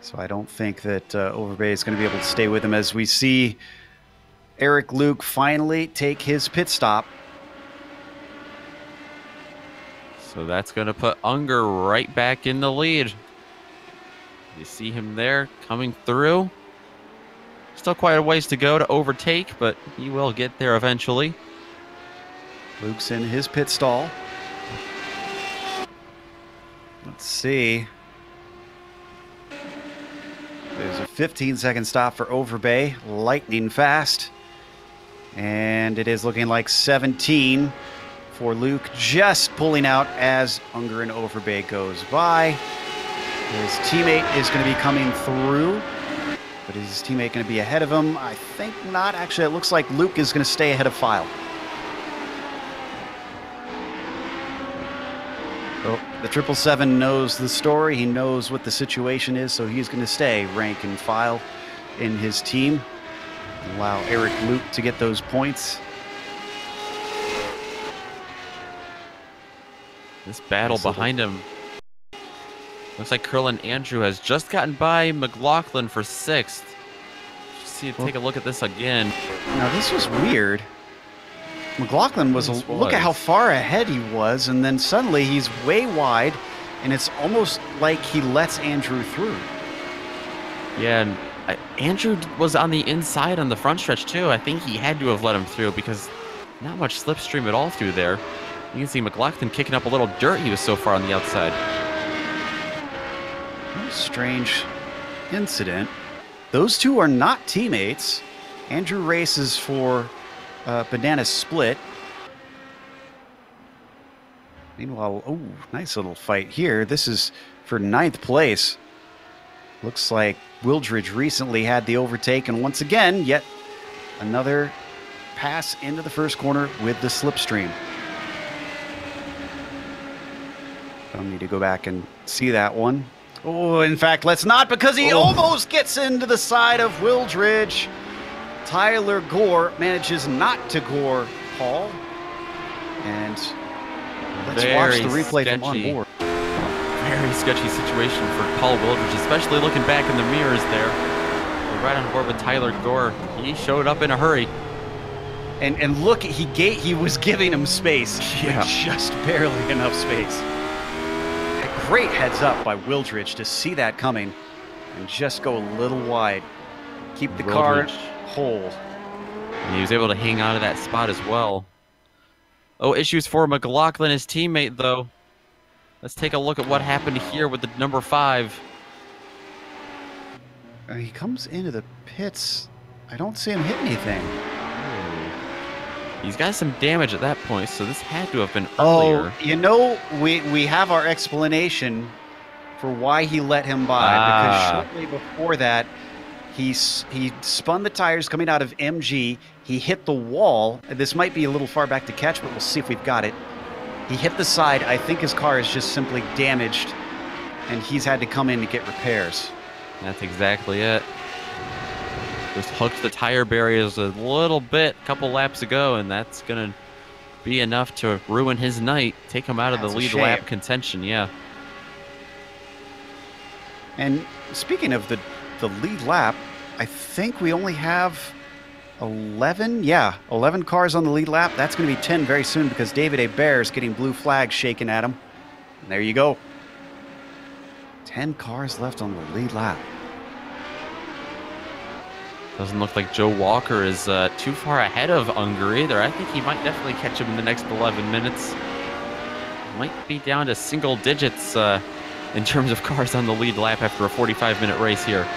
So I don't think that Overbay is going to be able to stay with him, as we see Eric Luke finally take his pit stop. So that's going to put Unger right back in the lead. You see him there coming through. Still quite a ways to go to overtake, but he will get there eventually. Luke's in his pit stall. Let's see. There's a 15-second stop for Overbay, lightning fast. And it is looking like 17 for Luke, just pulling out as Unger and Overbay goes by. His teammate is going to be coming through, but is his teammate going to be ahead of him? I think not. Actually, it looks like Luke is going to stay ahead of File. Oh, the 777 knows the story. He knows what the situation is, so he's going to stay rank and file in his team. Allow Eric Luke to get those points. This battle behind him. Looks like Curlin Andrew has just gotten by McLaughlin for 6th. Take a look at this again. Now, this was weird. McLaughlin was, look at how far ahead he was, and then suddenly he's way wide, and it's almost like he lets Andrew through. Yeah, and Andrew was on the inside on the front stretch too. I think he had to have let him through because not much slipstream at all through there. You can see McLaughlin kicking up a little dirt. He was so far on the outside. What a strange incident. Those two are not teammates. Andrew races for Banana Split. Meanwhile, oh, nice little fight here. This is for 9th place. Looks like Wildridge recently had the overtake, and once again, yet another pass into the first corner with the slipstream. Don't need to go back and see that one. Oh, in fact, let's not, because he almost gets into the side of Wildridge. Tyler Gore manages not to gore Paul. And let's watch the replay from on board. Very sketchy situation for Paul Wildridge, especially looking back in the mirrors there. We're right on board with Tyler Gore. He showed up in a hurry. And look, he was giving him space. Yeah. Just barely enough space. A great heads up by Wildridge to see that coming and just go a little wide. Keep the car whole. And he was able to hang on to that spot as well. Oh, issues for McLaughlin, his teammate, though. Let's take a look at what happened here with the number 5. He comes into the pits. I don't see him hit anything. He's got some damage at that point, so this had to have been earlier. Oh, you know, we have our explanation for why he let him by. Because shortly before that, he spun the tires coming out of MG. He hit the wall. This might be a little far back to catch, but we'll see if we've got it. He hit the side. I think his car is just simply damaged, and he's had to come in to get repairs. That's exactly it. Just hooked the tire barriers a little bit a couple laps ago, and that's going to be enough to ruin his night, take him out of the lead lap contention, yeah. And speaking of the lead lap, I think we only have 11? Yeah, 11 cars on the lead lap. That's going to be 10 very soon because David Hebert is getting blue flags shaken at him. And there you go. 10 cars left on the lead lap. Doesn't look like Joe Walker is too far ahead of Unger either. I think he might definitely catch him in the next 11 minutes. Might be down to single digits in terms of cars on the lead lap after a 45-minute race here.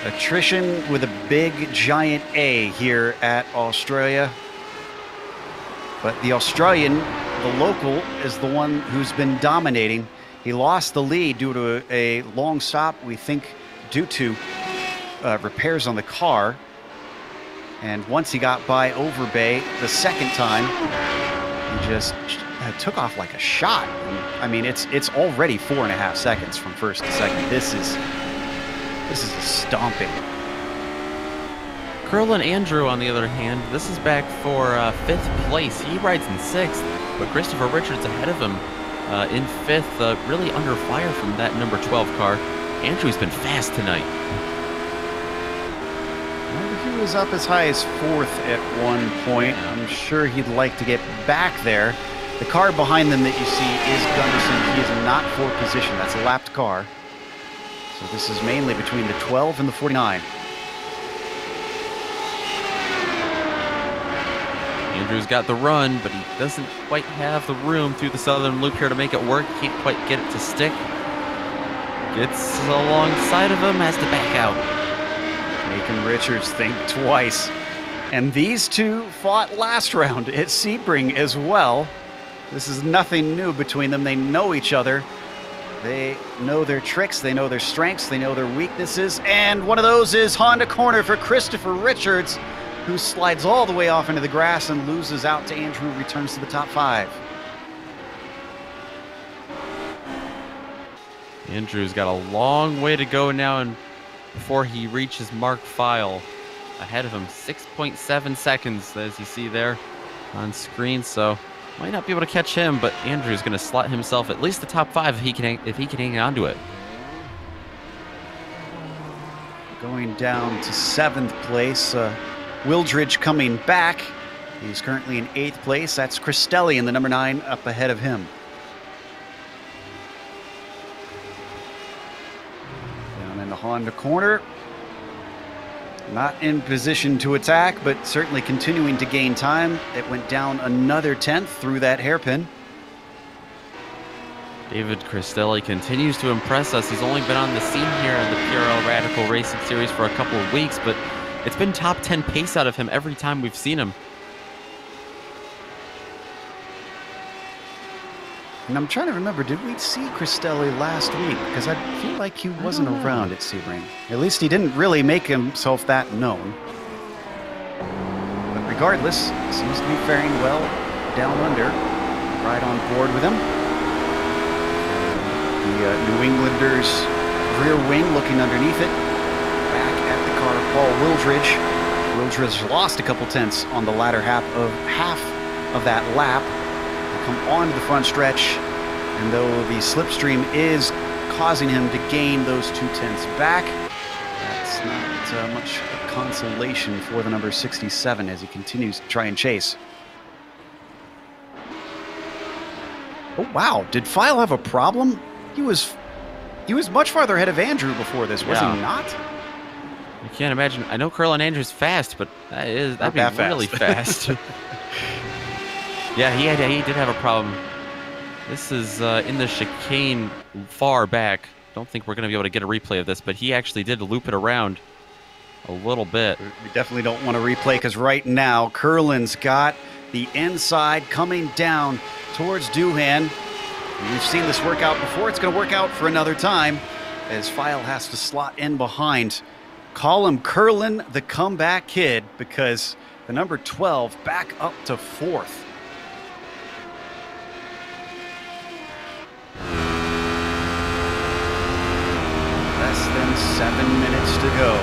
Attrition with a big, giant A here at Australia. But the Australian, the local, is the one who's been dominating. He lost the lead due to a long stop, we think, due to repairs on the car. And once he got by Overbay the second time, he just took off like a shot. I mean, it's already 4.5 seconds from first to second. This is a stomping. Curlin Andrew, on the other hand, this is back for 5th place. He rides in 6th, but Christopher Richards ahead of him in 5th, really under fire from that number 12 car. Andrew's been fast tonight. Well, he was up as high as 4th at one point. I'm sure he'd like to get back there. The car behind them that you see is Gunderson. He is not for position. That's a lapped car. So this is mainly between the 12 and the 49. Andrew's got the run, but he doesn't quite have the room through the southern loop here to make it work. Can't quite get it to stick. Gets alongside of him, has to back out. Making Richards think twice. And these two fought last round at Sebring as well. This is nothing new between them. They know each other. They know their tricks, they know their strengths, they know their weaknesses, and one of those is Honda corner for Christopher Richards, who slides all the way off into the grass and loses out to Andrew, returns to the top 5. Andrew's got a long way to go now and before he reaches Mark File. Ahead of him, 6.7 seconds, as you see there on screen, so might not be able to catch him, but Andrew's going to slot himself at least the top 5 if he can hang on to it. Going down to 7th place, Wildridge coming back. He's currently in 8th place. That's Cristelli in the number 9 up ahead of him. Down in the Honda corner. Not in position to attack, but certainly continuing to gain time. It went down another 10th through that hairpin. David Cristelli continues to impress us. He's only been on the scene here in the PRL Radical Racing Series for a couple of weeks, but it's been top 10 pace out of him every time we've seen him. And I'm trying to remember, did we see Cristelli last week? Because I feel like he wasn't around at Sebring. At least he didn't really make himself that known. But regardless, seems to be faring well down under. Right on board with him. The New Englanders' rear wing looking underneath it. Back at the car, Paul Wildridge. Wildridge lost a couple tenths on the latter half of that lap. Come onto the front stretch, and though the slipstream is causing him to gain those 2 tenths back, that's not much consolation for the number 67 as he continues to try and chase. Oh wow, did File have a problem? He was much farther ahead of Andrew before this, was he not? I can't imagine. I know Curlin Andrew's fast, but that'd be really fast. Yeah, he did have a problem. This is in the chicane far back. Don't think we're going to be able to get a replay of this, but he actually did loop it around a little bit. We definitely don't want to replay because right now, Curlin's got the inside coming down towards Doohan. We've seen this work out before. It's going to work out for another time as File has to slot in behind. Call him Curlin the comeback kid because the number 12 back up to 4th. Less than 7 minutes to go.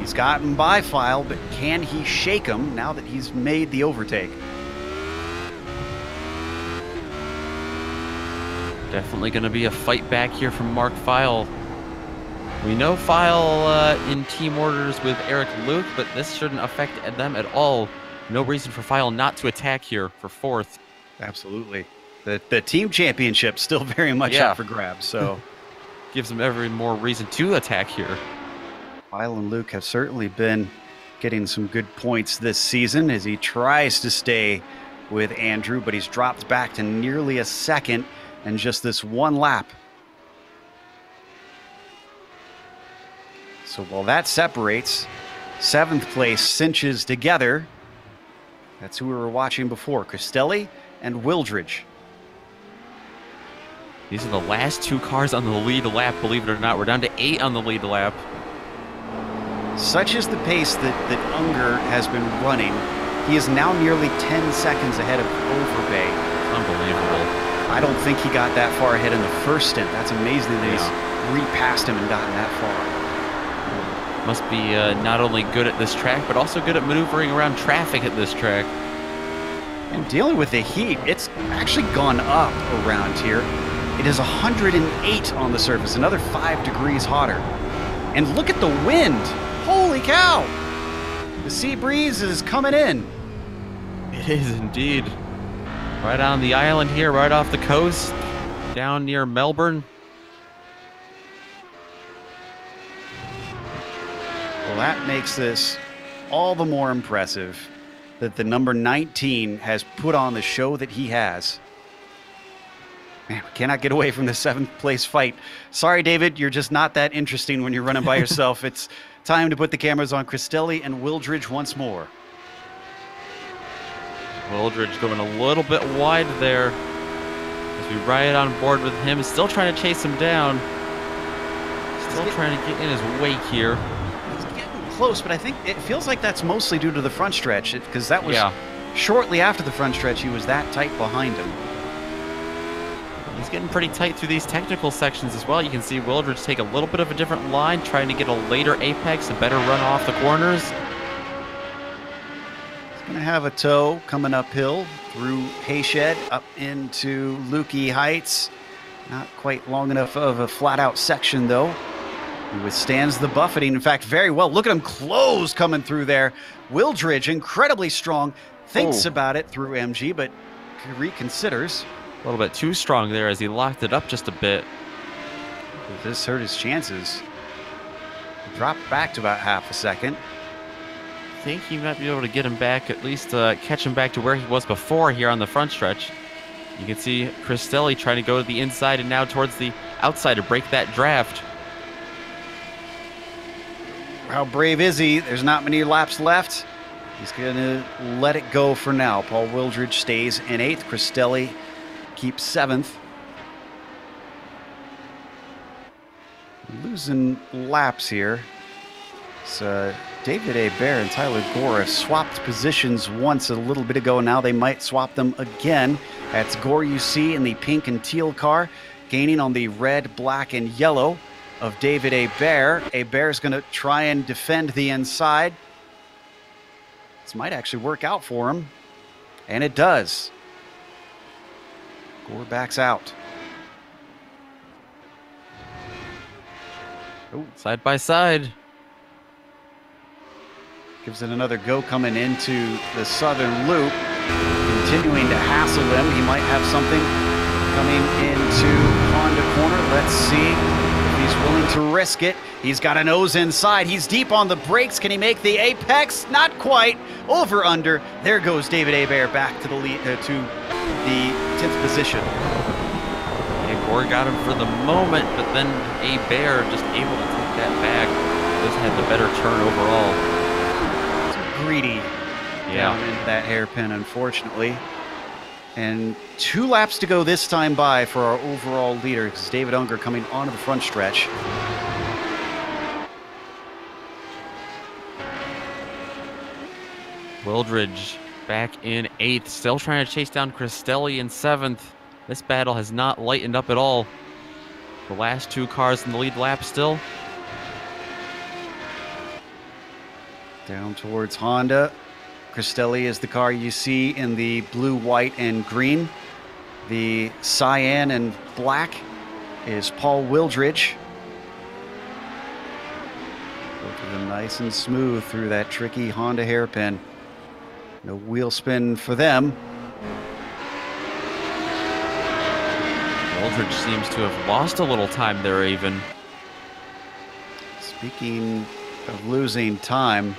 He's gotten by File, but can he shake him now that he's made the overtake? Definitely going to be a fight back here from Mark File. We know File in team orders with Eric Luke, but this shouldn't affect them at all. No reason for File not to attack here for 4th. Absolutely. The team championship still very much up for grabs, so gives them every more reason to attack here. File and Luke have certainly been getting some good points this season as he tries to stay with Andrew, but he's dropped back to nearly a second in just this one lap. So while that separates, 7th place cinches together. That's who we were watching before, Cristelli and Wildridge. These are the last 2 cars on the lead lap, believe it or not. We're down to 8 on the lead lap. Such is the pace that Unger has been running. He is now nearly 10 seconds ahead of Overbay. Unbelievable. I don't think he got that far ahead in the first stint. That's amazing that he's repassed him and gotten that far. Must be not only good at this track, but also good at maneuvering around traffic at this track. And dealing with the heat, it's actually gone up around here. It is 108 on the surface, another 5 degrees hotter. And look at the wind. Holy cow! The sea breeze is coming in. It is indeed. Right on the island here, right off the coast, down near Melbourne. Well, that makes this all the more impressive that the number 19 has put on the show that he has. Man, we cannot get away from the 7th place fight. Sorry, David, you're just not that interesting when you're running by yourself. It's time to put the cameras on Cristelli and Wildridge once more. Wildridge going a little bit wide there. As we ride on board with him, still trying to chase him down. Still trying to get in his wake here. He's getting close, but I think it feels like that's mostly due to the front stretch, because that was shortly after the front stretch, he was that tight behind him. He's getting pretty tight through these technical sections as well. You can see Wildridge take a little bit of a different line, trying to get a later apex, a better run off the corners. He's going to have a tow coming uphill through Hayshed up into Lukey Heights. Not quite long enough of a flat-out section, though. He withstands the buffeting, in fact, very well. Look at him close coming through there. Wildridge, incredibly strong, thinks about it through MG, but reconsiders. A little bit too strong there as he locked it up just a bit. This hurt his chances. Dropped back to about half a second. I think he might be able to get him back, at least catch him back to where he was before here on the front stretch. You can see Cristelli trying to go to the inside and now towards the outside to break that draft. How brave is he? There's not many laps left. He's going to let it go for now. Paul Wildridge stays in 8th. Cristelli keeps 7th. Losing laps here. So David Hebert and Tyler Gore have swapped positions once a little bit ago. Now they might swap them again. That's Gore you see in the pink and teal car, gaining on the red, black, and yellow of David Hebert. Hebert's going to try and defend the inside. This might actually work out for him. And it does. Gore backs out. Oh, side by side. Gives it another go coming into the southern loop. Continuing to hassle them. He might have something coming into Honda corner. Let's see if he's willing to risk it. He's got a nose inside. He's deep on the brakes. Can he make the apex? Not quite. Over under. There goes David Hebert back to the lead, to the 10th position. And Gore got him for the moment, but then Hebert just able to take that back. Just had the better turn overall. Greedy down into that hairpin, unfortunately. And 2 laps to go this time by for our overall leader. It's David Unger coming onto the front stretch. Wildridge back in 8th, still trying to chase down Cristelli in 7th. This battle has not lightened up at all. The last 2 cars in the lead lap still. Down towards Honda. Cristelli is the car you see in the blue, white, and green. The cyan and black is Paul Wildridge. Both of them nice and smooth through that tricky Honda hairpin. No wheel spin for them. Wildridge seems to have lost a little time there even. Speaking of losing time,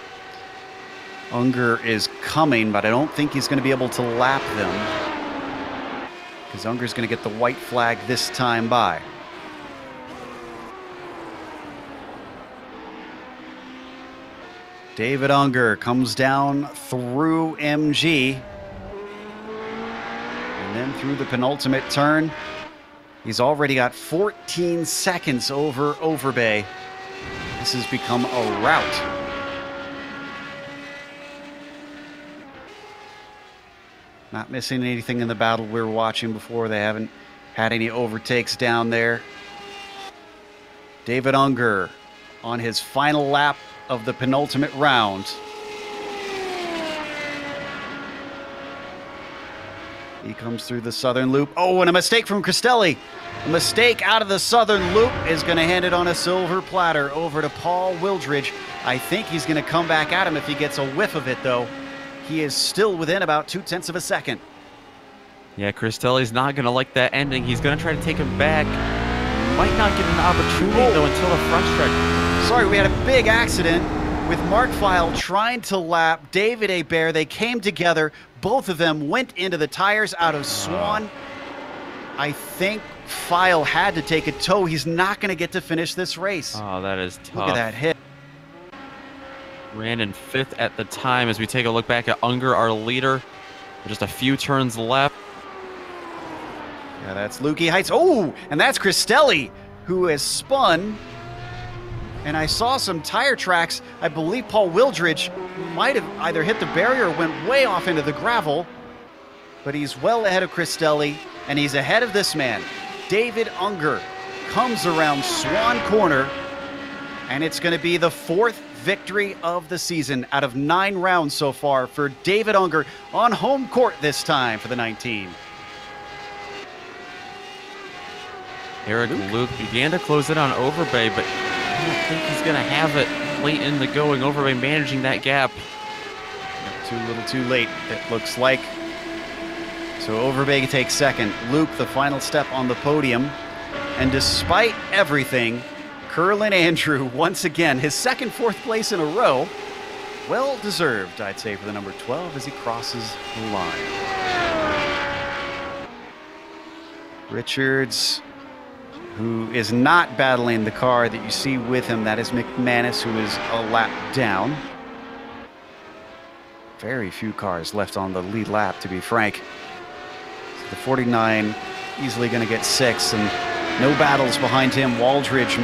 Unger is coming, but I don't think he's going to be able to lap them, because Unger's going to get the white flag this time by. David Unger comes down through MG, and then through the penultimate turn. He's already got 14 seconds over Overbay. This has become a rout. Not missing anything in the battle we were watching before. They haven't had any overtakes down there. David Unger on his final lap of the penultimate round. He comes through the southern loop. Oh, and a mistake from Cristelli. A mistake out of the southern loop is going to hand it on a silver platter over to Paul Wildridge. I think he's going to come back at him if he gets a whiff of it, though. He is still within about 0.2 of a second. Yeah, Cristelli's not going to like that ending. He's going to try to take him back. Might not get an opportunity, though, until the front stretch. Sorry, we had a big accident with Mark File trying to lap David Hebert. They came together. Both of them went into the tires out of Swan. I think File had to take a tow. He's not going to get to finish this race. Oh, that is tough. Look at that hit. Ran in 5th at the time as we take a look back at Unger, our leader. Just a few turns left. Yeah, that's Lukey Heights. Oh, and that's Cristelli, who has spun. And I saw some tire tracks. I believe Paul Wildridge might have either hit the barrier or went way off into the gravel. But he's well ahead of Cristelli, and he's ahead of this man. David Unger comes around Swan Corner, and it's going to be the 4th victory of the season out of 9 rounds so far for David Unger on home court this time for the 19. Eric Luke began to close in on Overbay, but I don't think he's going to have it late in the going. Overbay managing that gap. Too little too late, it looks like. So Overbay takes second. Luke, the final step on the podium. And despite everything, Curlin Andrew, once again, his second 4th place in a row. Well deserved, I'd say, for the number 12 as he crosses the line. Richards, who is not battling the car that you see with him. That is McManus, who is a lap down. Very few cars left on the lead lap, to be frank. So the 49 easily going to get 6, and no battles behind him. Wildridge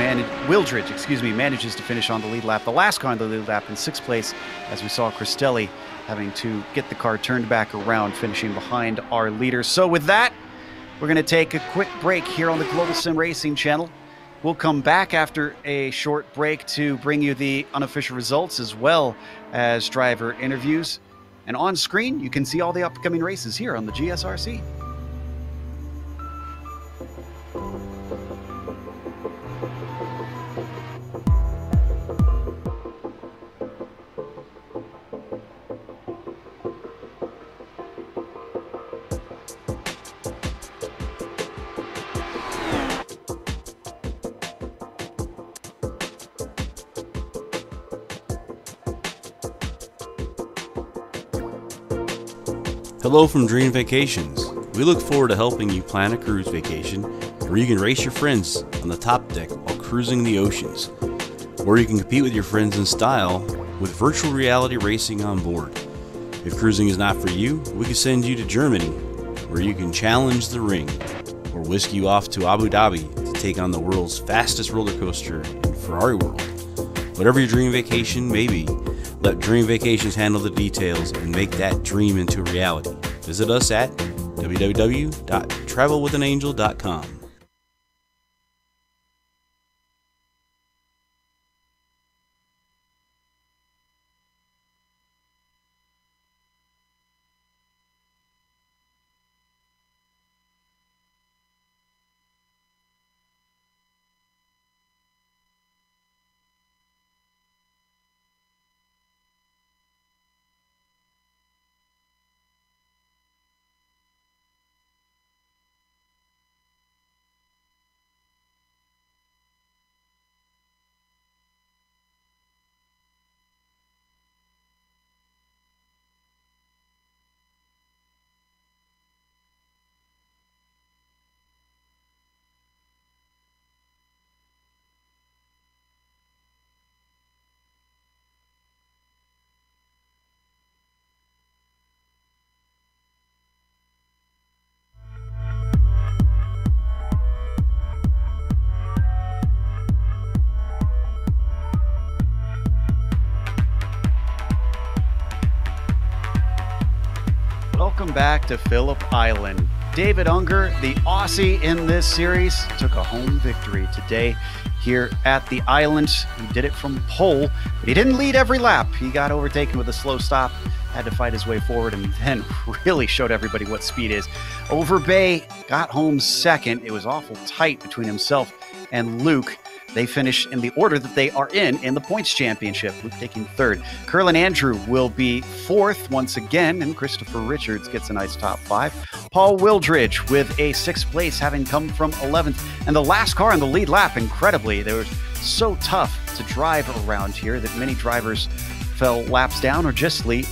manages to finish on the lead lap. The last car on the lead lap in 6th place, as we saw Cristelli having to get the car turned back around, finishing behind our leader. So with that, we're going to take a quick break here on the Global SimRacing Channel. We'll come back after a short break to bring you the unofficial results as well as driver interviews. And on screen, you can see all the upcoming races here on the GSRC. Hello from Dream Vacations. We look forward to helping you plan a cruise vacation where you can race your friends on the top deck while cruising the oceans, or you can compete with your friends in style with virtual reality racing on board. If cruising is not for you, we can send you to Germany where you can challenge the ring, or whisk you off to Abu Dhabi to take on the world's fastest roller coaster in Ferrari World. Whatever your dream vacation may be, let Dream Vacations handle the details and make that dream into reality. Visit us at www.travelwithanangel.com. Welcome back to Phillip Island. David Unger, the Aussie in this series, took a home victory today here at the island. He did it from pole, but he didn't lead every lap. He got overtaken with a slow stop, had to fight his way forward, and then really showed everybody what speed is. Overbay got home second. It was awful tight between himself and Luke. They finish in the order that they are in the points championship. Luke taking third. Curlin Andrew will be fourth once again, and Christopher Richards gets a nice top five. Paul Wildridge with a sixth place, having come from 11th. And the last car on the lead lap, incredibly, they were so tough to drive around here that many drivers fell laps down or just simply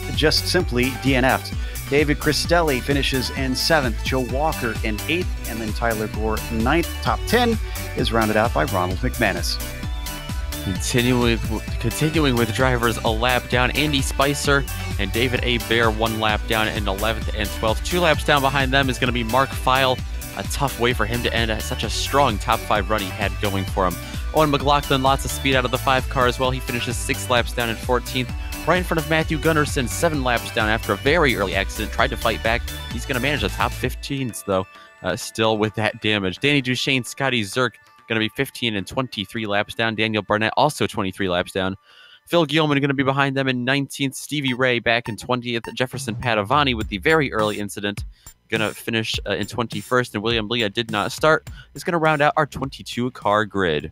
DNF'd. David Cristelli finishes in 7th, Joe Walker in 8th, and then Tyler Gore 9th. Top 10 is rounded out by Ronald McManus. Continuing with drivers a lap down, Andy Spicer and David A. Bear 1 lap down in 11th and 12th. 2 laps down behind them is going to be Mark Feil. a tough way for him to end such a strong top 5 run he had going for him. Owen McLaughlin, lots of speed out of the 5 car as well. He finishes 6 laps down in 14th, right in front of Matthew Gunnarsson, 7 laps down after a very early accident. Tried to fight back. He's going to manage the top 15s, though, still with that damage. Danny Duchesne, Scotty Zerk, going to be 15 and 23 laps down. Daniel Barnett, also 23 laps down. Phil Gilman going to be behind them in 19th. Stevie Ray back in 20th. Jefferson Padovani with the very early incident going to finish in 21st. And William Leah did not start. Is going to round out our 22-car grid.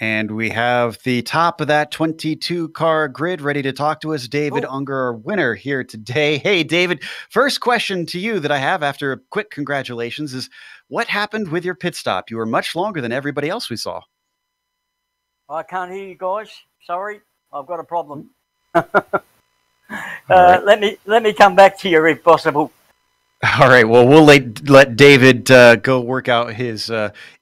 And we have the top of that 22-car grid ready to talk to us. David Unger, our winner here today. Hey, David, first question to you that I have after a quick congratulations is, what happened with your pit stop? You were much longer than everybody else we saw. I can't hear you guys. Sorry, I've got a problem. Right. Let me come back to you if possible. All right. Well, we'll let David go work out his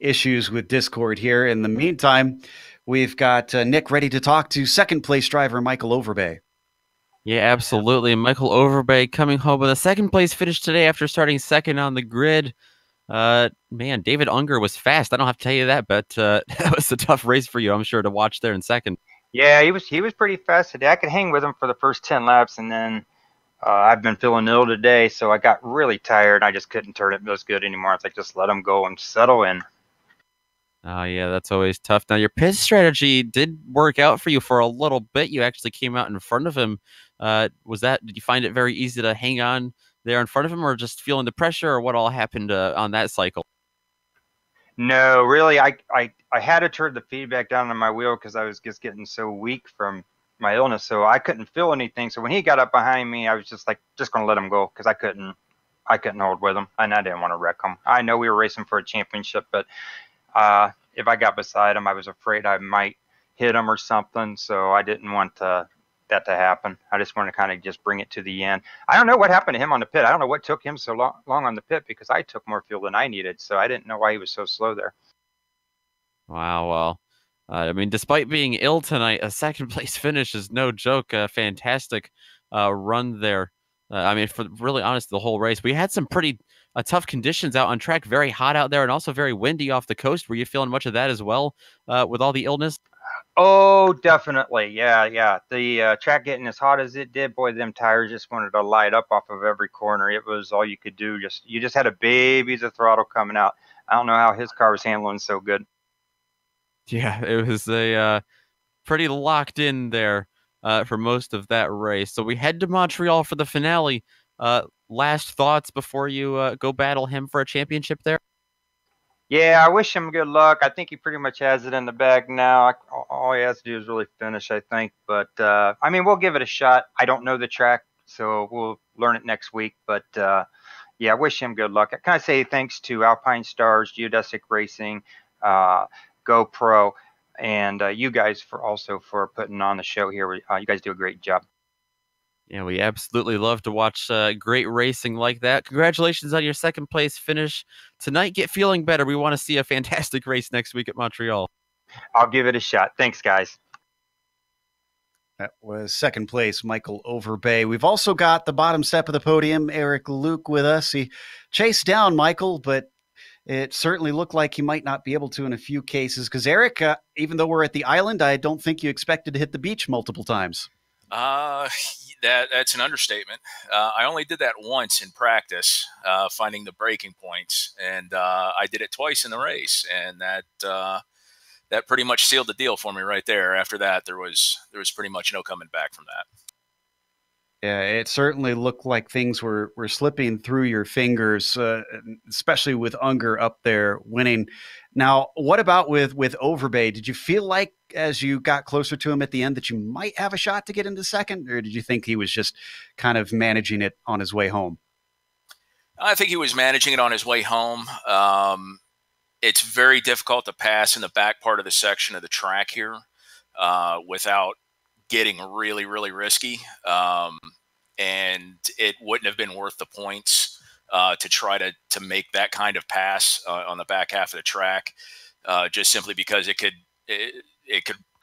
issues with Discord here. In the meantime, we've got Nick ready to talk to second place driver Michael Overbay. Yeah, absolutely. Michael Overbay coming home with a second place finish today after starting second on the grid. Man, David Unger was fast. I don't have to tell you that, but that was a tough race for you, I'm sure, to watch there in second. Yeah, he was pretty fast today. I could hang with him for the first 10 laps, and then I've been feeling ill today, so I got really tired. I just couldn't turn it as good anymore. It's like, just let him go and settle in. Oh, yeah, that's always tough. Now, your pit strategy did work out for you for a little bit. You actually came out in front of him. Did you find it very easy to hang on there in front of him, or just feeling the pressure, or what all happened on that cycle? No, really, I had to turn the feedback down on my wheel because I was just getting so weak from my illness, so I couldn't feel anything. So when he got up behind me, I was just going to let him go because I couldn't hold with him, and I didn't want to wreck him. I know we were racing for a championship, but if I got beside him, I was afraid I might hit him or something, so I didn't want that to happen. I just wanted to kind of just bring it to the end. I don't know what happened to him on the pit. I don't know what took him so long on the pit, because I took more fuel than I needed, so I didn't know why he was so slow there. Wow, well, I mean, despite being ill tonight, a second place finish is no joke. A fantastic run there. I mean, for really honest, the whole race, we had some pretty tough conditions out on track, very hot out there, and also very windy off the coast. Were you feeling much of that as well with all the illness? Oh, definitely. Yeah. The track getting as hot as it did, boy, them tires just wanted to light up off of every corner. It was all you could do. You just had a baby's of throttle coming out. I don't know how his car was handling so good. Yeah, it was a pretty locked in there for most of that race. So we head to Montreal for the finale. Last thoughts before you go battle him for a championship there? Yeah, I wish him good luck. I think he pretty much has it in the bag now. All he has to do is really finish, I think. But, I mean, we'll give it a shot. I don't know the track, so we'll learn it next week. But, yeah, I wish him good luck. I kind of say thanks to Alpine Stars, Geodesic Racing, GoPro, and you guys for putting on the show here. You guys do a great job. Yeah, we absolutely love to watch great racing like that. Congratulations on your second place finish tonight. Get feeling better. We want to see a fantastic race next week at Montreal. I'll give it a shot. Thanks, guys. That was second place, Michael Overbay. We've also got the bottom step of the podium, Eric Luke, with us. He chased down Michael, but it certainly looked like he might not be able to in a few cases. Because, Eric, even though we're at the island, I don't think you expected to hit the beach multiple times. That's an understatement. I only did that once in practice, finding the braking points, and I did it twice in the race, and that pretty much sealed the deal for me right there. After that, there was pretty much no coming back from that. Yeah, it certainly looked like things were slipping through your fingers, especially with Unger up there winning. Now, what about with Overbay? Did you feel like as you got closer to him at the end that you might have a shot to get into second, or did you think he was just kind of managing it on his way home? I think he was managing it on his way home. It's very difficult to pass in the back part of the section of the track here without getting really, really risky. And it wouldn't have been worth the points to try to make that kind of pass on the back half of the track, just simply because it could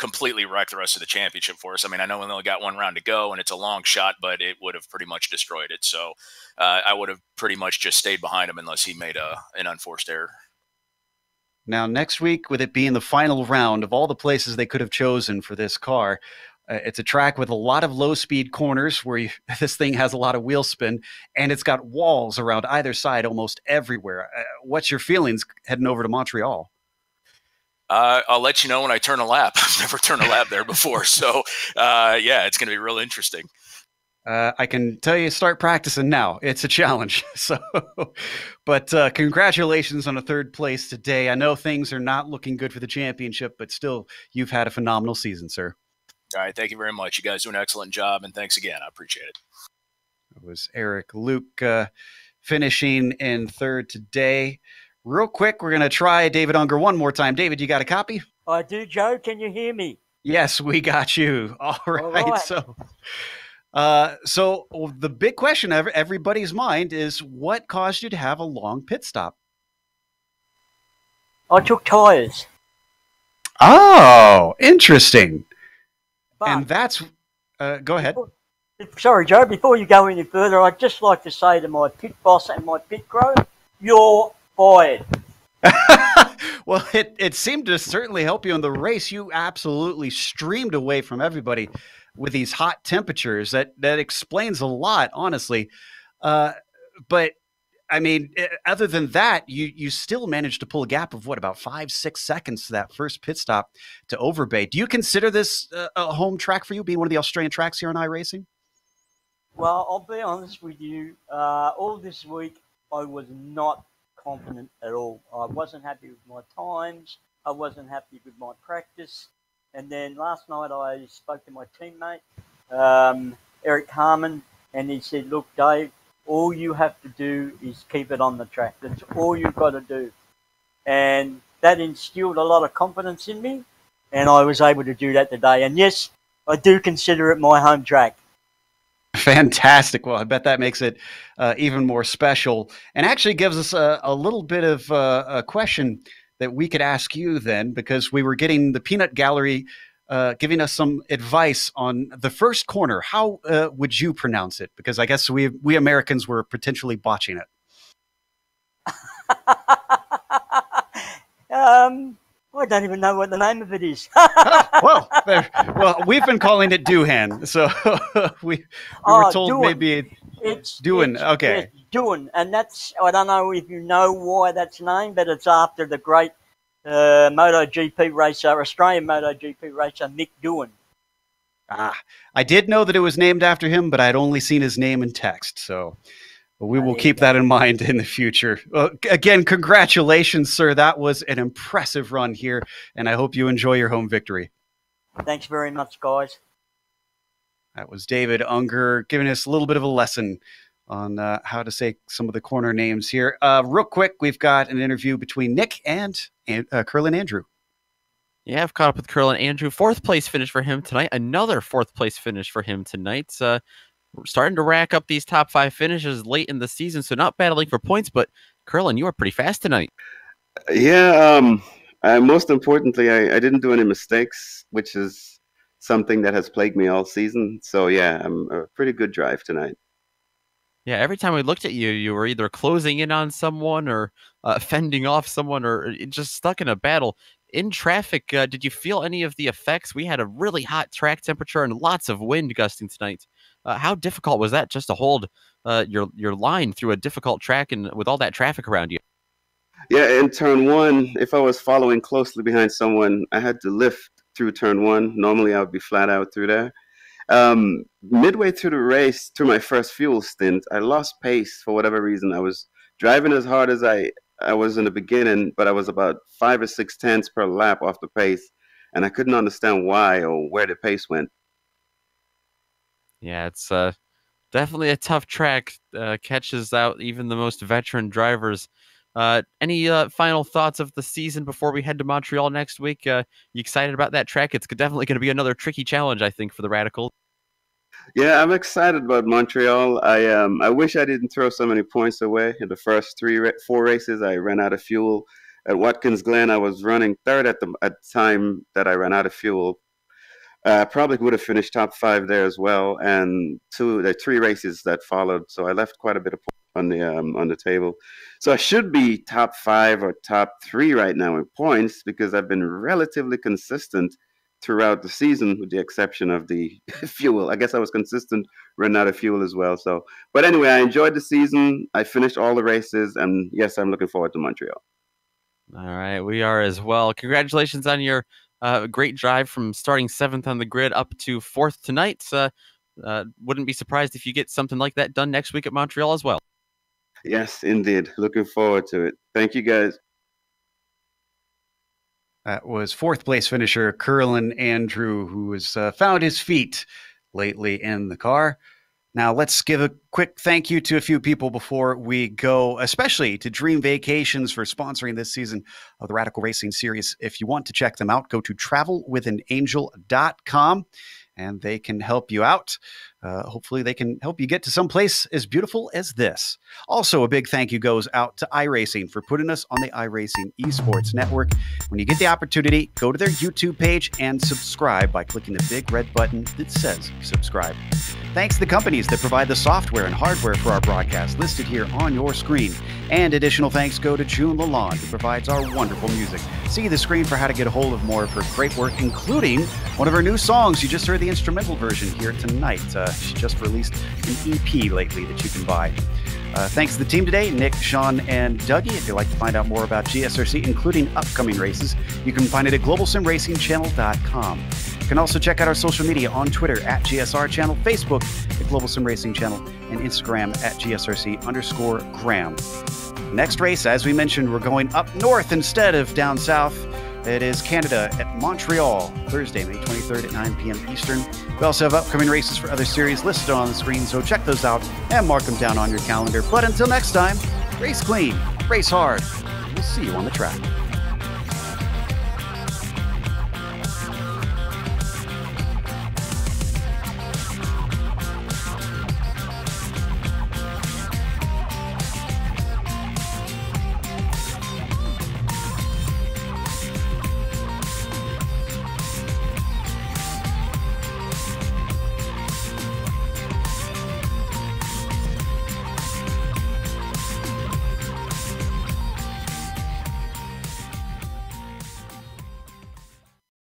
completely wreck the rest of the championship for us. I mean, I know we only got one round to go and it's a long shot, but it would have pretty much destroyed it. So I would have pretty much just stayed behind him unless he made an unforced error. Now, next week, with it being the final round of all the places they could have chosen for this car, it's a track with a lot of low-speed corners where this thing has a lot of wheel spin, and it's got walls around either side almost everywhere. What's your feelings heading over to Montreal? I'll let you know when I turn a lap. I've never turned a lap there before. So, yeah, it's going to be real interesting. I can tell you, start practicing now. It's a challenge. So, but congratulations on a third place today. I know things are not looking good for the championship, but still, you've had a phenomenal season, sir. All right. Thank you very much. You guys do an excellent job, and thanks again. I appreciate it. It was Eric Luke finishing in third today. Real quick, we're going to try David Unger one more time. David, you got a copy? I do, Joe. Can you hear me? Yes, we got you. All right. All right. So the big question of everybody's mind is, what caused you to have a long pit stop? I took tyres. Oh, interesting. But And that's, go ahead. sorry, Joe, before you go any further, I'd just like to say to my pit boss and my pit crew, you're fired. Well, it seemed to certainly help you in the race. You absolutely streamed away from everybody with these hot temperatures. That explains a lot, honestly. But I mean, other than that, you still managed to pull a gap of what, about 5-6 seconds to that first pit stop to Overbay. Do you consider this a home track for you, being one of the Australian tracks here on iRacing? Well, I'll be honest with you. All this week, I was not confident at all. I wasn't happy with my times. I wasn't happy with my practice. And then last night, I spoke to my teammate, Eric Harmon, and he said, look, Dave, all you have to do is keep it on the track. That's all you've got to do. And that instilled a lot of confidence in me, and I was able to do that today. And yes, I do consider it my home track. Fantastic. Well, I bet that makes it even more special, and actually gives us a little bit of a question that we could ask you then, because we were getting the Peanut Gallery giving us some advice on the first corner. How would you pronounce it? Because I guess we Americans were potentially botching it. I don't even know what the name of it is. well, we've been calling it Doohan, so we were told Doohan. maybe it's Doohan. Okay. It's Doohan, and that's, I don't know if you know why that's named, but it's after the great MotoGP racer, Australian MotoGP racer, Mick Doohan. I did know that it was named after him, but I'd only seen his name in text, so we will keep that in mind in the future. Again, congratulations, sir. That was an impressive run here, and I hope you enjoy your home victory. Thanks very much, guys. That was David Unger giving us a little bit of a lesson on how to say some of the corner names here. Real quick, we've got an interview between Nick and Curlin Andrew. Yeah, I've caught up with Curlin Andrew. Fourth place finish for him tonight. Another fourth place finish for him tonight. We're starting to rack up these top 5 finishes late in the season, so not battling for points, but Curlin, you were pretty fast tonight. Yeah, most importantly, I didn't do any mistakes, which is something that has plagued me all season. So yeah, I'm a pretty good drive tonight. Yeah, every time we looked at you, you were either closing in on someone or fending off someone or just stuck in a battle. In traffic, did you feel any of the effects? We had a really hot track temperature and lots of wind gusting tonight. How difficult was that just to hold your line through a difficult track and with all that traffic around you? Yeah, in turn 1, if I was following closely behind someone, I had to lift through turn 1. Normally, I would be flat out through there. Midway through the race, through my first fuel stint, I lost pace for whatever reason. I was driving as hard as I was in the beginning, but I was about 5 or 6 tenths per lap off the pace, and I couldn't understand why or where the pace went. Yeah, it's definitely a tough track. Catches out even the most veteran drivers. Any final thoughts of the season before we head to Montreal next week? You excited about that track? It's definitely going to be another tricky challenge, I think, for the Radicals. Yeah, I'm excited about Montreal. I wish I didn't throw so many points away. In the first 4 races, I ran out of fuel. At Watkins Glen, I was running third at the time that I ran out of fuel. Probably would have finished top 5 there as well. And the 3 races that followed, so I left quite a bit of points on the table. So I should be top 5 or top 3 right now in points because I've been relatively consistent throughout the season, with the exception of the fuel. I guess I was consistent running out of fuel as well. So, but anyway, I enjoyed the season. I finished all the races, and yes, I'm looking forward to Montreal. All right, we are as well. Congratulations on your great drive from starting 7th on the grid up to 4th tonight. Wouldn't be surprised if you get something like that done next week at Montreal as well. Yes, indeed. Looking forward to it. Thank you, guys. That was 4th place finisher Curlin Andrew, who has found his feet lately in the car. Now, let's give a quick thank you to a few people before we go, especially to Dream Vacations for sponsoring this season of the Radical Racing Series. If you want to check them out, go to travelwithanangel.com and they can help you out. Hopefully they can help you get to some place as beautiful as this. Also, a big thank you goes out to iRacing for putting us on the iRacing Esports Network. When you get the opportunity, go to their YouTube page and subscribe by clicking the big red button that says subscribe. Thanks to the companies that provide the software and hardware for our broadcast listed here on your screen. And additional thanks go to June Lalonde, who provides our wonderful music. See the screen for how to get a hold of more of her great work, including one of her new songs. You just heard the instrumental version here tonight. She just released an EP lately that you can buy. Thanks to the team today, Nick, Sean, and Dougie. If you'd like to find out more about GSRC, including upcoming races, you can find it at globalsimracingchannel.com. You can also check out our social media on Twitter at GSR Channel, Facebook at Global Sim Racing Channel, and Instagram at GSRC_Graham. Next race, as we mentioned, we're going up north instead of down south. It is Canada at Montreal, Thursday, May 23rd at 9 p.m. Eastern. We also have upcoming races for other series listed on the screen, so check those out and mark them down on your calendar. But until next time, race clean, race hard. We'll see you on the track.